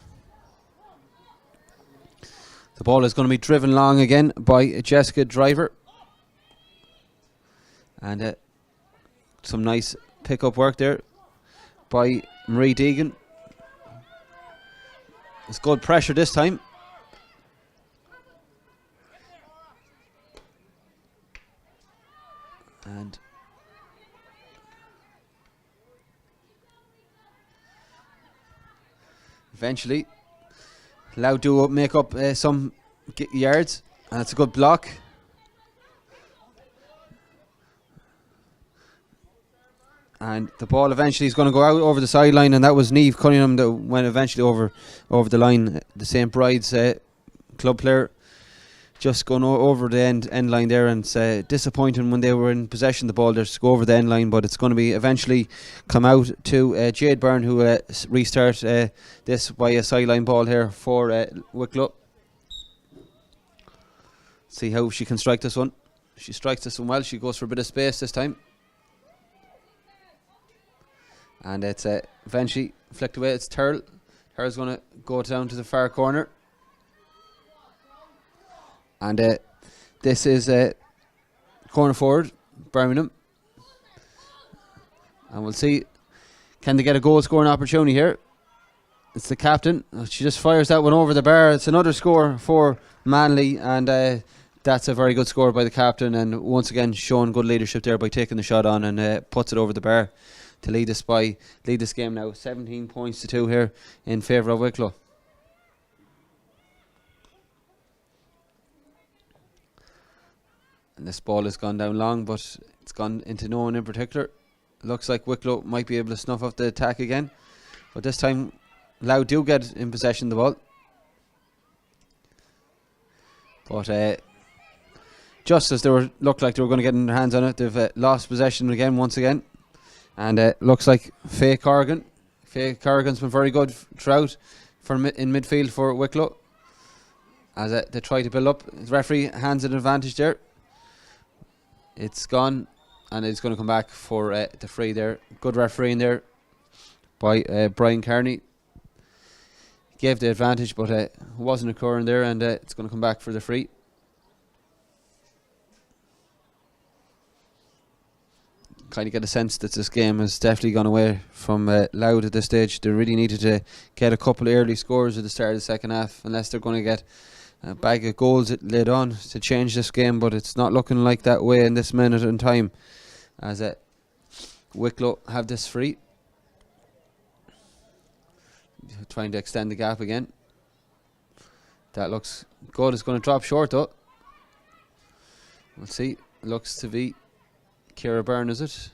The ball is going to be driven long again by Jessica Driver, and some nice pick-up work there by Marie Deegan. It's good pressure this time. And eventually Louth do make up some yards, and it's a good block. And the ball eventually is going to go out over the sideline, and that was Niamh Cunningham that went eventually over the line. The St. Bride's club player just going over the end line there, and it's disappointing when they were in possession of the ball there to go over the end line, but it's going to be eventually come out to Jade Byrne, who restart this by a sideline ball here for Wicklow. See how she can strike this one. She strikes this one well. She goes for a bit of space this time. And it's eventually flicked away. It's Terrell. Terrell's going to go down to the far corner. And this is corner forward, Birmingham. And we'll see, can they get a goal scoring opportunity here? It's the captain. She just fires that one over the bar. It's another score for Manly, and that's a very good score by the captain. And once again, showing good leadership there by taking the shot on, and puts it over the bar to lead this game now. 17 points to 2 here in favour of Wicklow. And this ball has gone down long, but it's gone into no one in particular. Looks like Wicklow might be able to snuff up the attack again, but this time Louth do get in possession of the ball. But just as looked like they were going to get in their hands on it, they've lost possession again once again. And looks like Faye Corrigan. Faye Corrigan's been very good throughout in midfield for Wicklow, as they try to build up. The referee hands an advantage there. It's gone, and it's going to come back for the free there. Good refereeing there by Brian Kearney. Gave the advantage, but it wasn't occurring there, and it's going to come back for the free. Kind of get a sense that this game has definitely gone away from Louth at this stage. They really needed to get a couple of early scores at the start of the second half, unless they're going to get a bag of goals laid on to change this game, but it's not looking like that way in this minute in time, as Wicklow have this free. Trying to extend the gap again. That looks good. It's going to drop short though. We'll see. Looks to be Ciara Byrne, is it?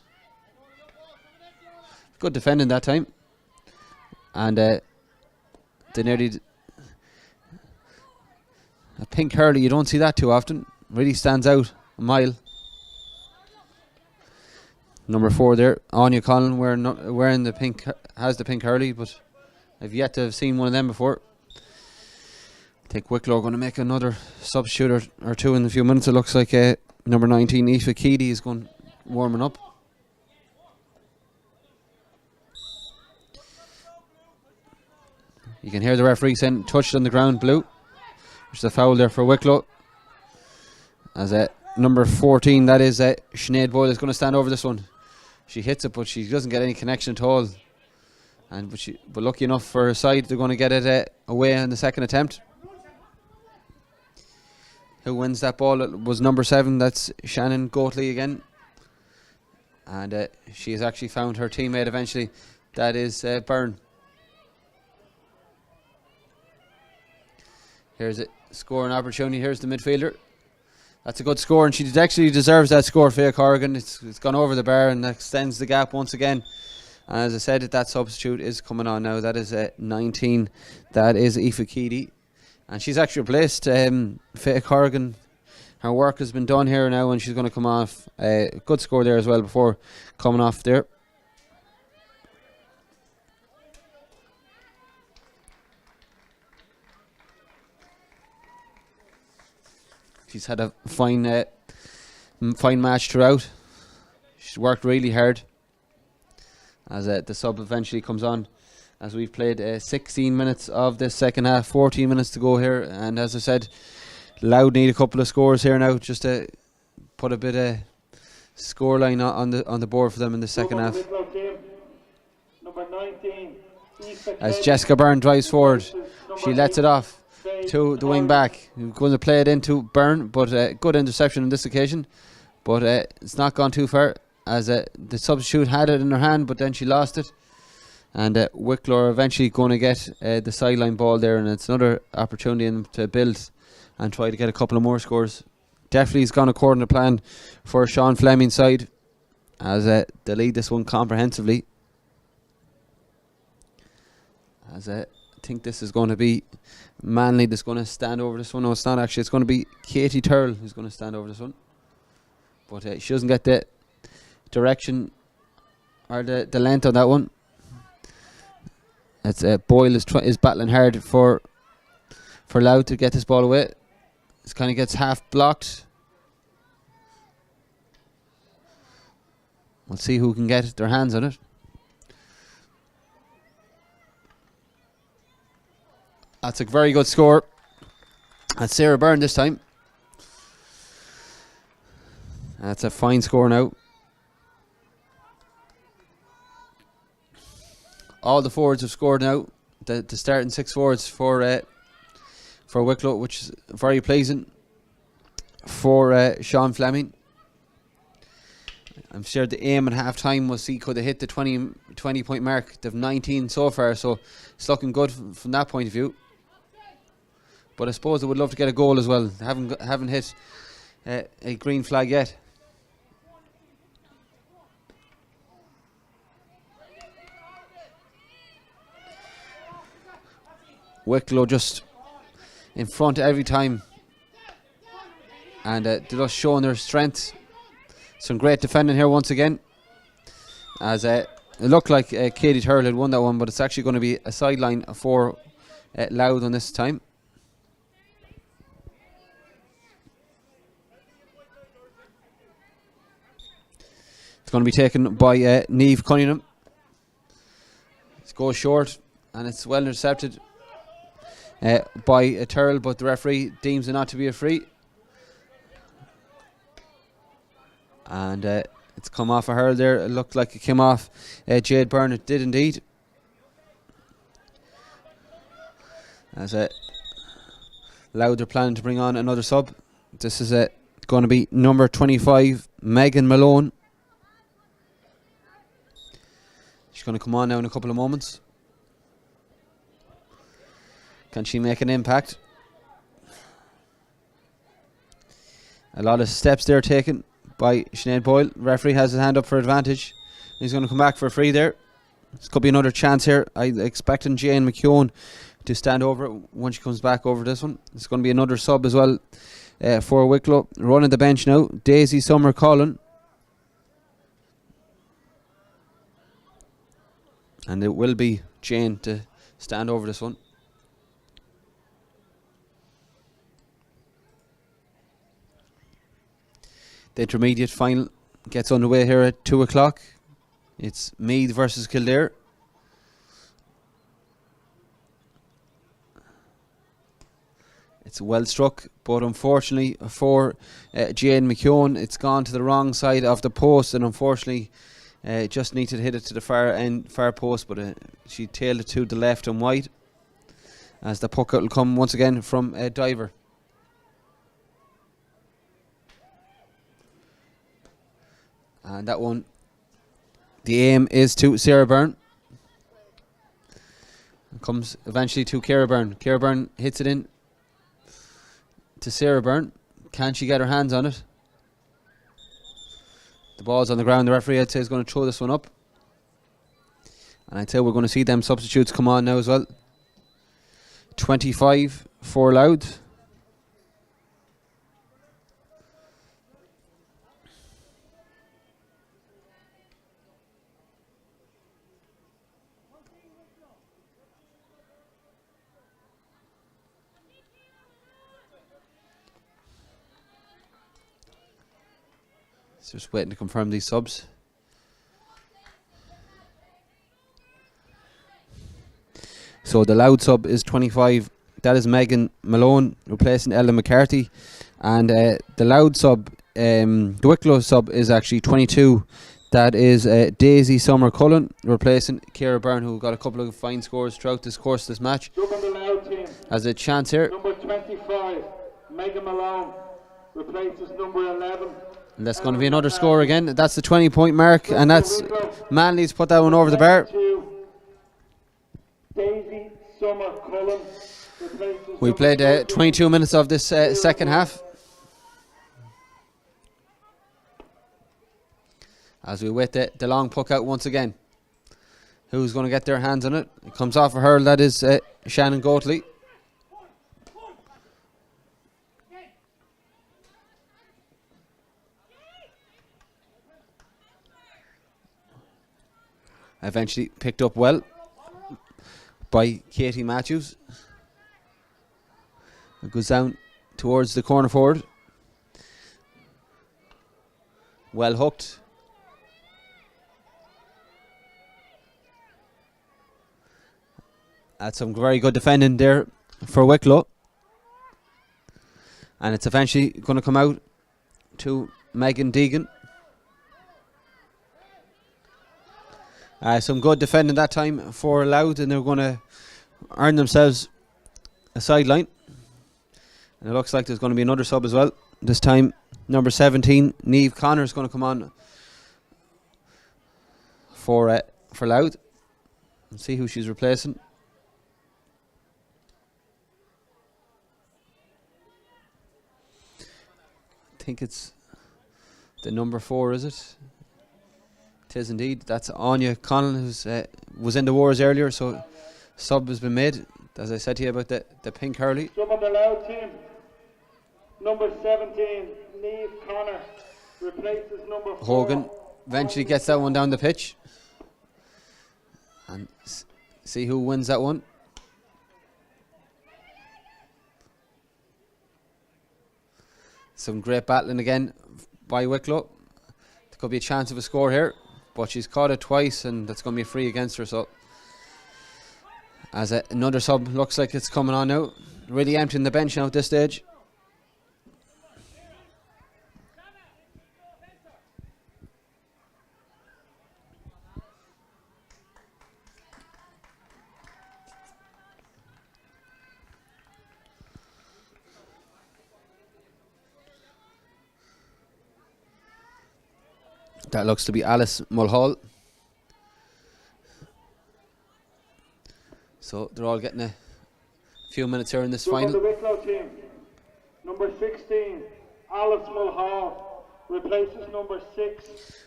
Good defending that time. And they nearly... A pink hurley, you don't see that too often. Really stands out a mile. Number 4 there, Anya Collin wearing the pink, has the pink hurley, but I've yet to have seen one of them before. I think Wicklow are going to make another substitute or two in a few minutes. It looks like number 19, Aoife Keady, is going warming up. You can hear the referee saying touched on the ground, blue. There's a foul there for Wicklow. As number 14, that is Sinead Boyle, is going to stand over this one. She hits it, but she doesn't get any connection at all. But lucky enough for her side, they're going to get it away in the second attempt. Who wins that ball? It was number 7. That's Shannon Goatley again. And she has actually found her teammate eventually. That is Byrne. Here's a scoring opportunity. Here's the midfielder. That's a good score, and she actually deserves that score, Faye Corrigan. It's gone over the bar and extends the gap once again. And as I said, that substitute is coming on now. That is 19. That is Aoife Keady. And she's actually replaced Faye Corrigan. Her work has been done here now, and she's going to come off. Good score there as well before coming off there. She's had a fine match throughout. She's worked really hard. As the sub eventually comes on, as we've played 16 minutes of the second half, 14 minutes to go here, and as I said, Louth need a couple of scores here now just to put a bit of scoreline on the board for them in the second half. Number 19, as Jessica Byrne drives forward, she lets it off to the wing back, who's going to play it into Byrne, but good interception on this occasion, but it's not gone too far, as the substitute had it in her hand, but then she lost it, and Wicklow are eventually going to get the sideline ball there, and it's another opportunity in them to build and try to get a couple of more scores. Definitely has gone according to plan for Sean Fleming's side, as they lead this one comprehensively. As I think this is going to be Manley that's going to stand over this one. No, it's not actually. It's going to be Katie Turl who's going to stand over this one. But she doesn't get the direction or the length on that one. It's Boyle is battling hard for Louth to get this ball away. This kind of gets half blocked. We'll see who can get their hands on it. That's a very good score. That's Sarah Byrne this time. That's a fine score now. All the forwards have scored now. The starting 6 forwards for Wicklow, which is very pleasing for Sean Fleming. I'm sure the aim at half time was see could they hit the 20 point mark. They've 19 so far, so it's looking good from that point of view. But I suppose they would love to get a goal as well. They haven't hit a green flag yet. Wicklow just in front every time, and they're just showing their strength. Some great defending here once again, as it looked like Katie Turl had won that one, but it's actually going to be a sideline for Louth on this time. It's going to be taken by Niamh Cunningham. It goes short, and it's well intercepted by Turl, but the referee deems it not to be a free. And it's come off of her there. It looked like it came off Jade Byrne. It did indeed. As Louth are planning to bring on another sub. This is going to be number 25, Megan Malone. She's going to come on now in a couple of moments. Can she make an impact? A lot of steps there taken by Sinead Boyle. Referee has his hand up for advantage. He's going to come back for a free there. This could be another chance here. I'm expecting Jane McKeown to stand over it when she comes back over this one. It's going to be another sub as well for Wicklow. Running the bench now, Daisy Summer Collin. And it will be Jane to stand over this one. The intermediate final gets underway here at 2 o'clock. It's Meath versus Kildare. It's well struck, but unfortunately for Jane McKeown, it's gone to the wrong side of the post, and unfortunately just needed to hit it to the far post, but she tailed it to the left and wide, as the puck out will come once again from Diver. And that one, the aim is to Sarah Byrne. It comes eventually to Ciara Byrne. Ciara Byrne hits it in to Sarah Byrne. Can she get her hands on it? The ball's on the ground. The referee, I'd say, is going to throw this one up. And I'd say we're going to see them substitutes come on now as well. 25 for Louth. Just waiting to confirm these subs. So the Louth sub is 25. That is Megan Malone replacing Ella McCarthy. And the Louth sub, the Wicklow sub is actually 22. That is Daisy Summer Cullen replacing Ciara Byrne, who got a couple of fine scores throughout this course of this match. Has a chance here. Number 25, Megan Malone, replaces number 11. And that's going to be another score again. That's the 20-point mark, and that's Manly's put that one over the bar. Daisy Summer Cullen. We played 22 minutes of this second half. As we wait the long puck out once again. Who's going to get their hands on it? It comes off a hurl. That is Shannon Goatley. Eventually picked up well by Katie Matthews. It goes down towards the corner forward. Well hooked. That's some very good defending there for Wicklow. And it's eventually going to come out to Megan Deegan. Some good defending that time for Louth, and they're going to earn themselves a sideline. And it looks like there's going to be another sub as well. This time, number 17, Niamh Connor, is going to come on for Louth. Let's see who she's replacing. I think it's the number 4, is it? It is indeed. That's Anya Connell, who was in the wars earlier, so sub has been made. As I said to you about the pink hurley. Some of the Louth team. Number 17, Niamh Connor, replaces number 4. Hogan eventually gets that one down the pitch. And see who wins that one. Some great battling again by Wicklow. There could be a chance of a score here, but she's caught it twice, and that's going to be a free against her. So, as another sub looks like it's coming on now. Really emptying the bench now at this stage. That looks to be Alice Mulhall. So they're all getting a few minutes here in this final. The Wicklow team. Number 16, Alice Mulhall, replaces number 6,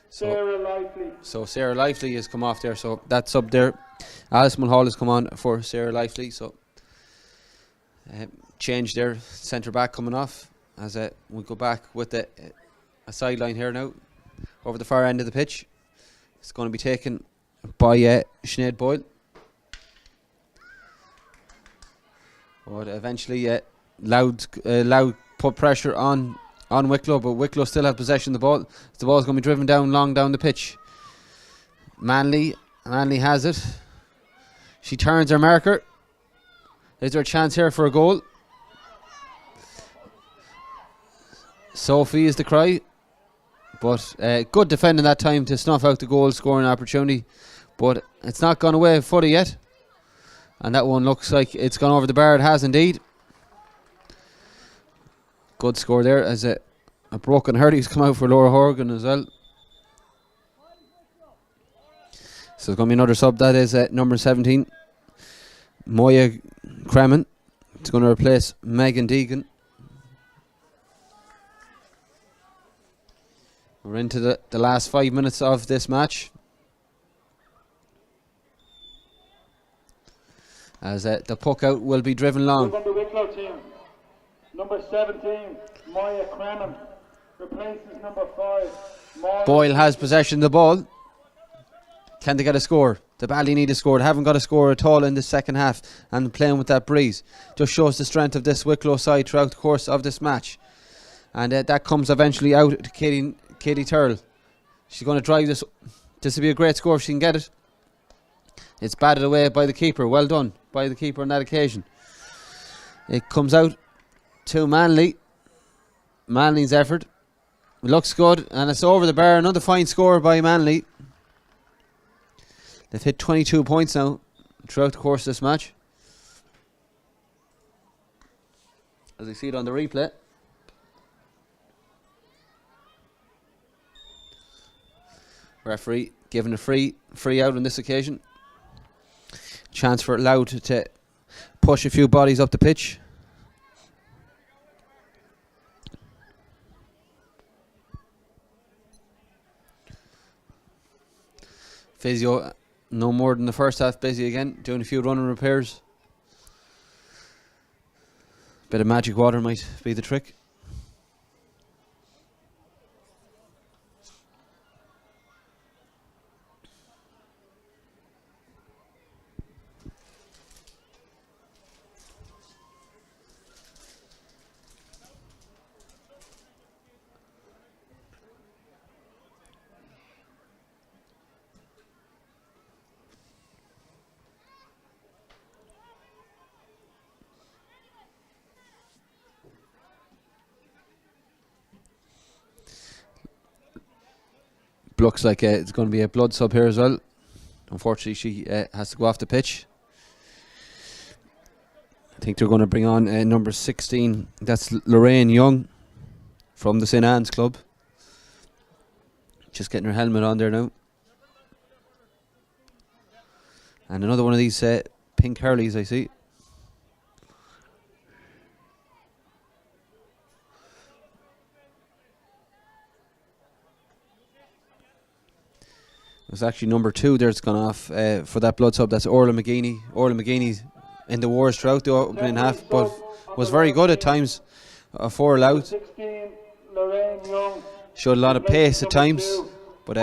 Sarah Lively. So Sarah Lively has come off there. So that's up there. Alice Mulhall has come on for Sarah Lively. So change there. Centre back coming off. As we go back with a sideline here now. Over the far end of the pitch. It's going to be taken by Sinead Boyle. But eventually, Louth put pressure on Wicklow, but Wicklow still have possession of the ball. The ball's going to be driven long down the pitch. Manley has it. She turns her marker. Is there a chance here for a goal? Sophie is the cry. But good defending that time to snuff out the goal scoring opportunity. But it's not gone away fully yet. And that one looks like it's gone over the bar. It has indeed. Good score there as a broken Hurley's come out for Laura Horgan as well. So there's going to be another sub. That is number 17, Moya Cremin. It's going to replace Megan Deegan. We're into the last 5 minutes of this match. As the puck out will be driven long. From the Wicklow team, number 17, Moya Cremin, replaces number 5, Boyle has possession of the ball. Can they get a score? They badly need a score. They haven't got a score at all in the second half, and playing with that breeze just shows the strength of this Wicklow side throughout the course of this match. And that comes eventually out to Katie Turl. She's going to drive this. This will be a great score if she can get it. It's batted away by the keeper. Well done by the keeper on that occasion. It comes out to Manley. Manley's effort looks good, and it's over the bar. Another fine score by Manley. They've hit 22 points now throughout the course of this match. As I see it on the replay. Referee giving a free out on this occasion. Chance for Louth to push a few bodies up the pitch. Physio, no more than the first half, busy again, doing a few running repairs. Bit of magic water might be the trick. Looks like it's going to be a blood sub here as well. Unfortunately, she has to go off the pitch. I think they're going to bring on number 16. That's Lorraine Young from the St. Anne's Club. Just getting her helmet on there now. And another one of these pink Hurleys I see. It's actually number 2 there's gone off for that blood sub. That's Orla McGeaney. Orla McGeaney in the wars throughout the opening half, but was very good at times for Louth. Showed a lot of pace at times, but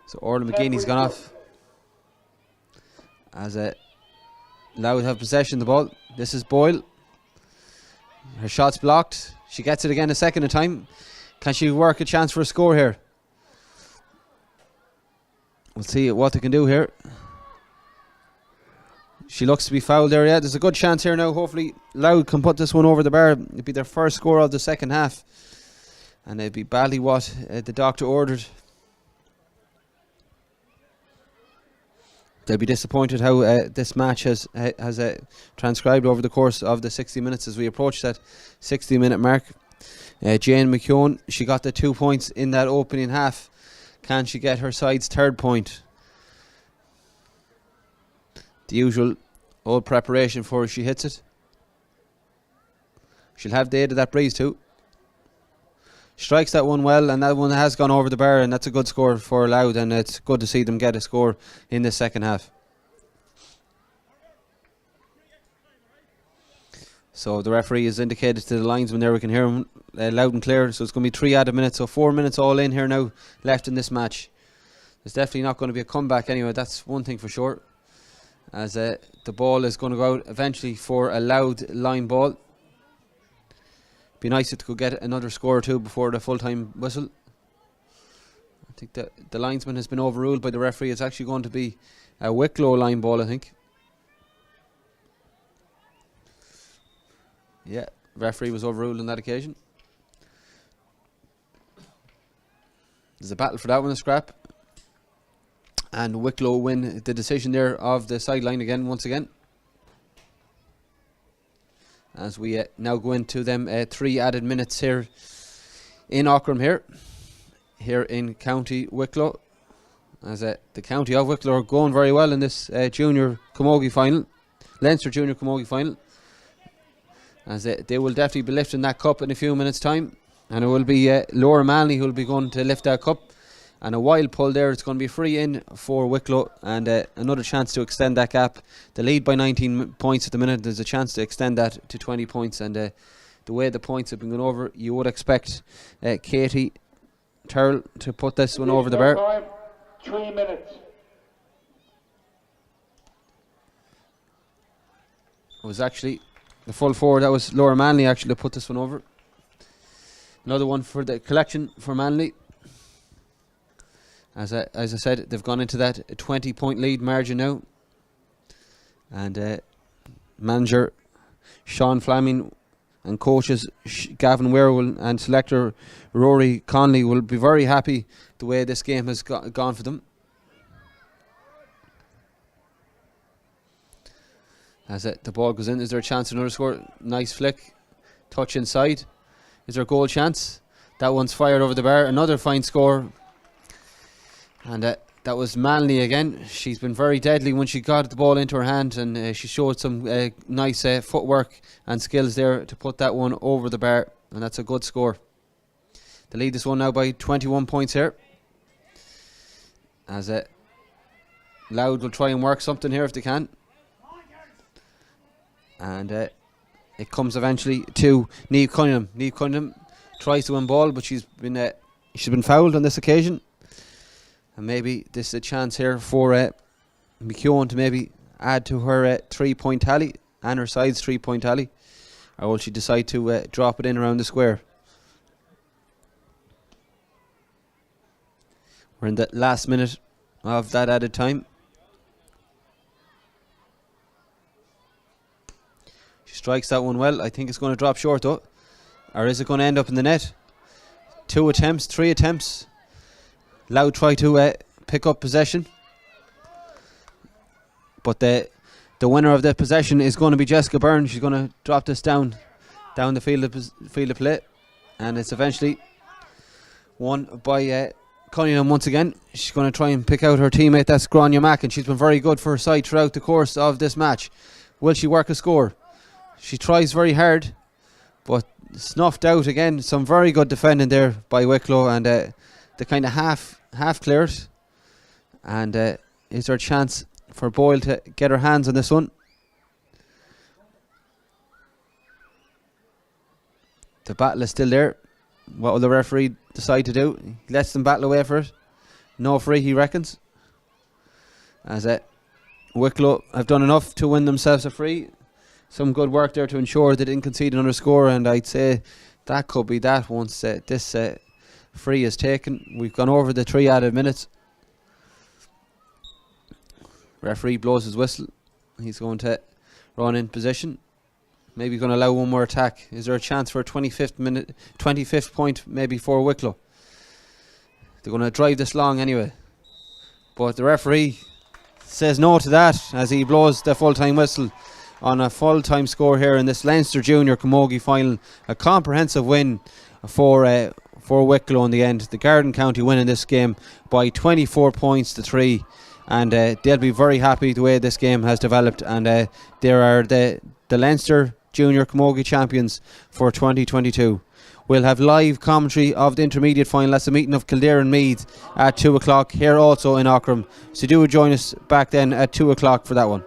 so Orla McGeaney's gone off. As Louth have possession of the ball. This is Boyle. Her shot's blocked. She gets it again a second time. Can she work a chance for a score here? We'll see what they can do here. She looks to be fouled there. Yeah, there's a good chance here now. Hopefully Louth can put this one over the bar. It'll be their first score of the second half, and it'll be badly what the doctor ordered. They'll be disappointed how this match has transcribed over the course of the 60 minutes as we approach that 60-minute mark. Jane McKeown, she got the 2 points in that opening half. Can she get her side's third point? The usual old preparation for her. She hits it. She'll have the aid of that breeze too. Strikes that one well, and that one has gone over the bar, and that's a good score for Louth, and it's good to see them get a score in the second half. So the referee has indicated to the linesman there, we can hear him loud and clear. So it's going to be 3 added minutes, so 4 minutes all in here now left in this match. There's definitely not going to be a comeback anyway, that's one thing for sure. as the ball is going to go out eventually for a Louth line ball. Be nice if it could get another score or two before the full-time whistle. I think the linesman has been overruled by the referee. It's actually going to be a Wicklow line ball, I think. Yeah, referee was overruled on that occasion. There's a battle for that one, a scrap. And Wicklow win the decision there of the sideline again, once again. As we now go into them 3 added minutes here in Aughrim here in County Wicklow. As the County of Wicklow are going very well in this Junior Camogie final, Leinster Junior Camogie final. As they will definitely be lifting that cup in a few minutes' time. And it will be Laura Manley who will be going to lift that cup. And a wild pull there. It's going to be free in for Wicklow, and another chance to extend that gap. The lead by 19 points at the minute. There's a chance to extend that to 20 points. And the way the points have been going over, you would expect Katie Turl to put this one over the bar. Time, 3 minutes. It was actually the full forward. That was Laura Manley actually to put this one over. Another one for the collection for Manley. As I said, they've gone into that 20-point lead margin now. And manager Sean Fleming and coaches Gavin Cawley and selector Rory Conley will be very happy the way this game has gone for them. As the ball goes in, is there a chance for another score? Nice flick. Touch inside. Is there a goal chance? That one's fired over the bar. Another fine score. And that was Manley again. She's been very deadly when she got the ball into her hand, and she showed some nice footwork and skills there to put that one over the bar, and that's a good score. They lead this one now by 21 points here. As Louth will try and work something here if they can. And it comes eventually to Niamh Cunningham. Niamh Cunningham tries to win ball, but she's been fouled on this occasion. And maybe this is a chance here for McKeown to maybe add to her 3-point tally and her side's 3-point tally. Or will she decide to drop it in around the square? We're in the last minute of that added time. She strikes that one well. I think it's going to drop short though. Or is it going to end up in the net? 2 attempts, 3 attempts. Louth try to pick up possession, but the winner of the possession is going to be Jessica Byrne. She's going to drop this down the field of play, and it's eventually won by Cunningham once again. She's going to try and pick out her teammate, that's Grania Mack, and she's been very good for her side throughout the course of this match. Will she work a score? She tries very hard, but snuffed out again. Some very good defending there by Wicklow, and the kind of half cleared. And is there a chance for Boyle to get her hands on this one? The battle is still there. What will the referee decide to do? He lets them battle away for it. No free, he reckons. As Wicklow have done enough to win themselves a free. Some good work there to ensure they didn't concede another score, and I'd say that could be that once this free is taken. We've gone over the 3 added minutes. Referee blows his whistle. He's going to run in position. Maybe going to allow one more attack. Is there a chance for a 25th point maybe for Wicklow? They're going to drive this long anyway. But the referee says no to that as he blows the full-time whistle on a full-time score here in this Leinster Junior Camogie final. A comprehensive win for Wicklow in the end. The Garden County winning this game by 24 points to 3. And they'll be very happy the way this game has developed. And they are the Leinster Junior Camogie champions for 2022. We'll have live commentary of the intermediate final. That's the meeting of Kildare and Meath at 2 o'clock here also in Aughrim. So do join us back then at 2 o'clock for that one.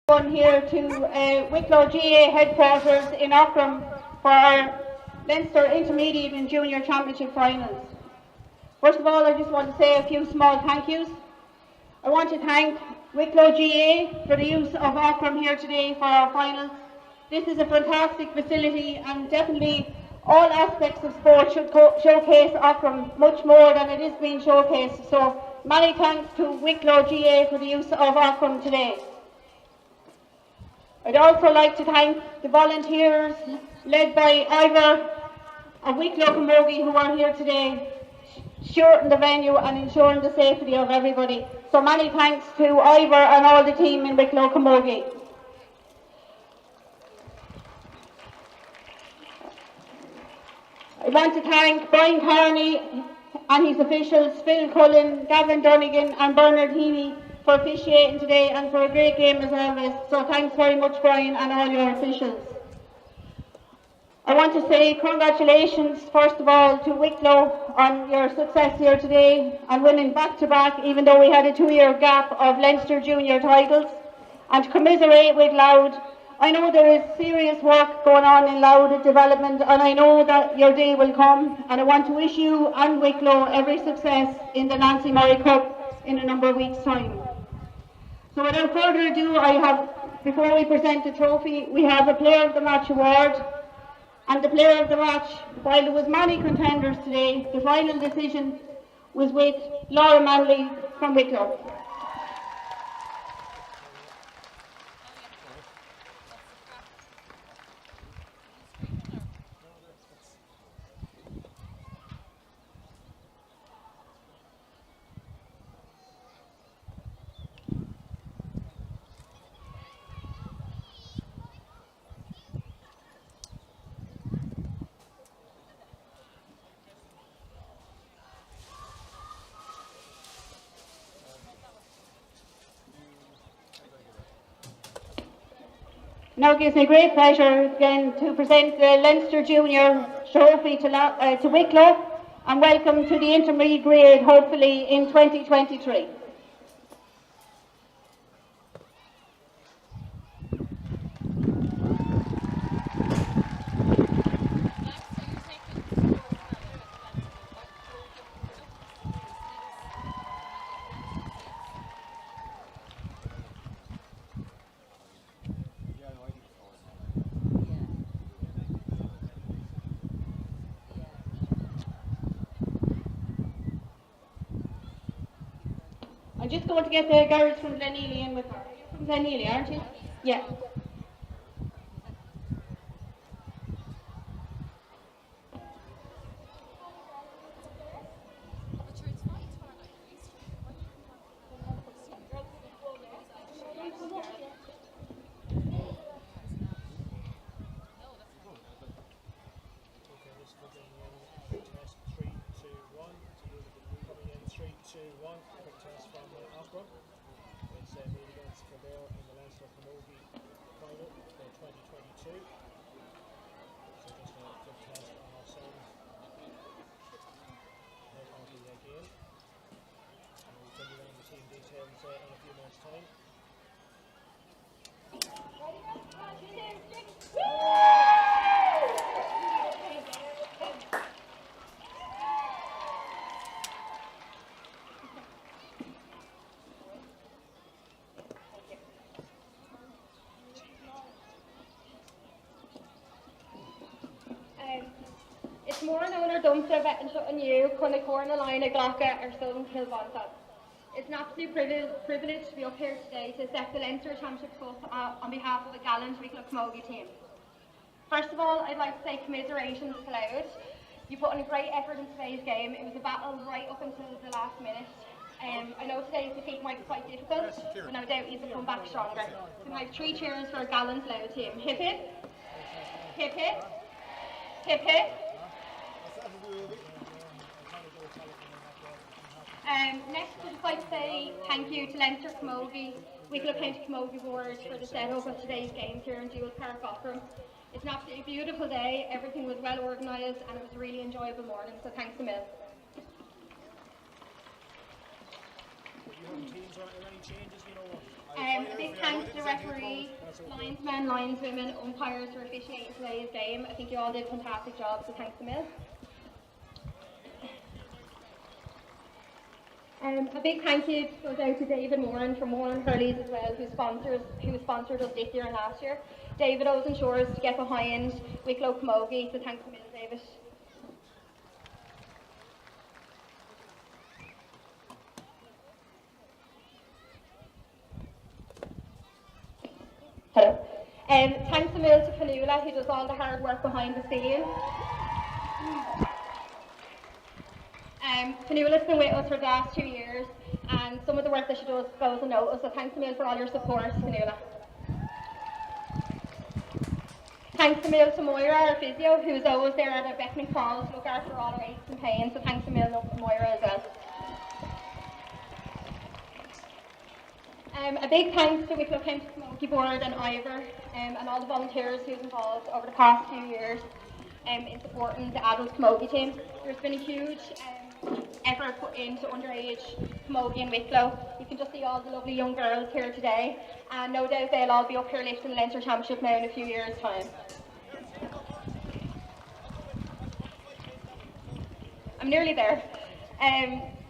One here to Wicklow GA headquarters in Aughrim for our Leinster Intermediate and Junior Championship finals. First of all, I just want to say a few small thank yous. I want to thank Wicklow GA for the use of Aughrim here today for our finals. This is a fantastic facility, and definitely all aspects of sport should showcase Aughrim much more than it is being showcased. So many thanks to Wicklow GA for the use of Aughrim today. I'd also like to thank the volunteers led by Ivor of Wicklow Camogie who are here today, shorting the venue and ensuring the safety of everybody. So many thanks to Ivor and all the team in Wicklow Camogie. I want to thank Brian Carney and his officials, Phil Cullen, Gavin Dunnigan and Bernard Heaney for officiating today and for a great game as always. So thanks very much, Brian, and all your officials. I want to say congratulations first of all to Wicklow on your success here today and winning back-to-back, even though we had a 2-year gap of Leinster junior titles, and to commiserate with Louth. I know there is serious work going on in Louth development, and I know that your day will come, and I want to wish you and Wicklow every success in the Nancy Murray Cup in a number of weeks' time. So without further ado, before we present the trophy, we have a Player of the Match award. And the Player of the Match, while there was many contenders today, the final decision was with Laura Manley from Wicklow. Now it gives me great pleasure again to present the Leinster Junior Trophy to Wicklow and welcome to the intermediate grade, hopefully in 2023. I'm just going to get the girls from Glenealy in with her. You're from Glenealy, aren't you? Yeah. Quick test from Aughrim. It's moving against Kildare in the Leinster Camogie final for 2022. So just a quick test on our sound. Right on the game. And we'll send you around the team details in a few minutes' time. It's more known or dumpster vet and shutting you, Conny Corner line, a Glocka or Southern Kilbonta. It's an absolute privilege to be up here today to accept the Leinster Championship Cup on behalf of the gallant Wicklow Camogie team. First of all, I'd like to say commiserations to Louth. You put in a great effort in today's game. It was a battle right up until the last minute. I know today's defeat might be quite difficult, but no doubt you will come back stronger. So I have 3 cheers for a gallant Louth team. Hip hip, hip hip, hip hip. Next, I'd just like to say thank you to Leinster Camogie, Wicklow County Camogie Board for the setup of today's games here in Jewel Park, Aughrim. It's an absolutely beautiful day, everything was well organised and it was a really enjoyable morning, so thanks a mil. You have teams, are there any changes, you know? A big thanks to the referee, linesmen, lineswomen, umpires for officiating today's game. I think you all did a fantastic job, so thanks a million. A big thank you goes out to David Moran from Moran Hurleys as well, who sponsored us this year and last year. David always ensures to get behind Wicklow Camogie, so thanks a million, David. Hello. Thanks a million to Fanula, who does all the hard work behind the scenes. Fanula's been with us for the last 2 years, and some of the work that she does goes unnoticed, so thanks a million for all your support, Fanula. Thanks a million to Moira, our physio, who's always there at a beckoning call to look after all our aches and pains, so thanks a million to Moira as well. A big thanks to Wicklow County Camogie Board and Ivor and all the volunteers who've involved over the past few years in supporting the adult camogie team. There's been a huge effort put into underage camogie in Wicklow. You can just see all the lovely young girls here today, and no doubt they'll all be up here lifting the Leinster Championship now in a few years' time. I'm nearly there.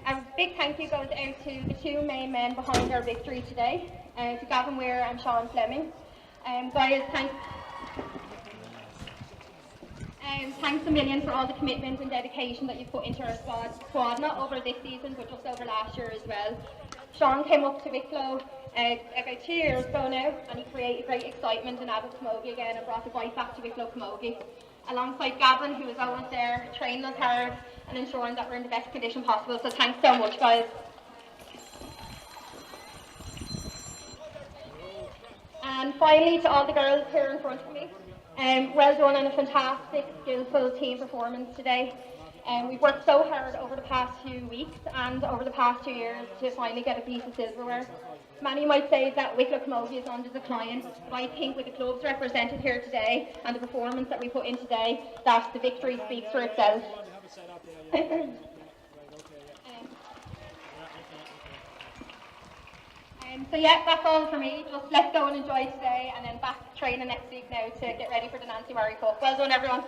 A big thank you goes out to the two main men behind our victory today, to Gavin Weir and Sean Fleming. Guys, thanks a million for all the commitment and dedication that you put into our squad, not over this season, but just over last year as well. Sean came up to Wicklow about 2 years ago now, and he created great excitement in adult camogie again and brought the bite back to Wicklow Camogie. Alongside Gavin, who was always there, training us hard and ensuring that we're in the best condition possible. So thanks so much, guys. And finally, to all the girls here in front of me, well done on a fantastic, skillful team performance today. We've worked so hard over the past few weeks and over the past 2 years to finally get a piece of silverware. Many might say that Wicklow Camogie is on the decline, but I think with the clubs represented here today and the performance that we put in today, that the victory speaks for itself. So yeah, that's all for me. Just let's go and enjoy today, and then back training next week now to get ready for the Nancy Murray Cup. Well done, everyone.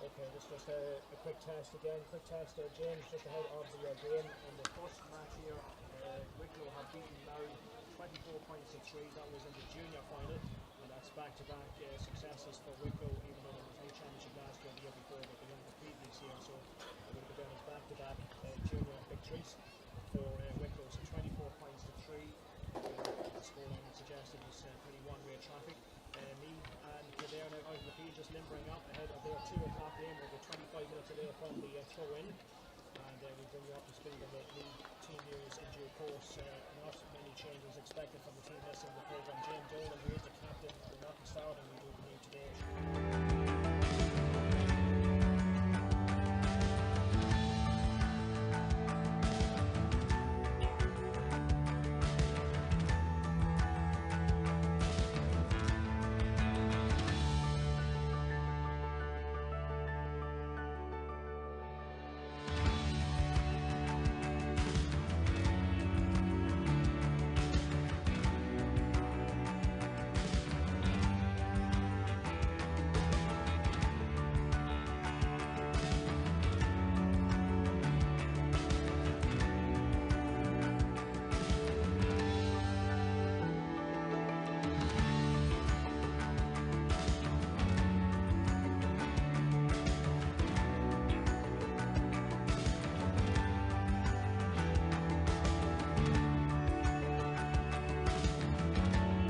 Okay, this was a quick test again. Quick test there, James, just ahead of the game. In the first match here, Wicklow have beaten Murray 24 points to 3. That was in the junior final, and that's back-to-back successes for Wicklow, even though there was no championship last year, the year before, but they won the previous year, so it would have been as back-to-back junior victories for Wicklow. So 24 points to 3. The scoreline suggested was pretty one-way traffic. Me and Kildare now out of the field, just limbering up ahead of their 2 o'clock game. We'll get 25 minutes away from the throw-in, and we bring you up to speed on the league team news in due course. Not many changes expected from the team listed in the programme. James Dolan, who is the captain, will not be starting. We do believe today.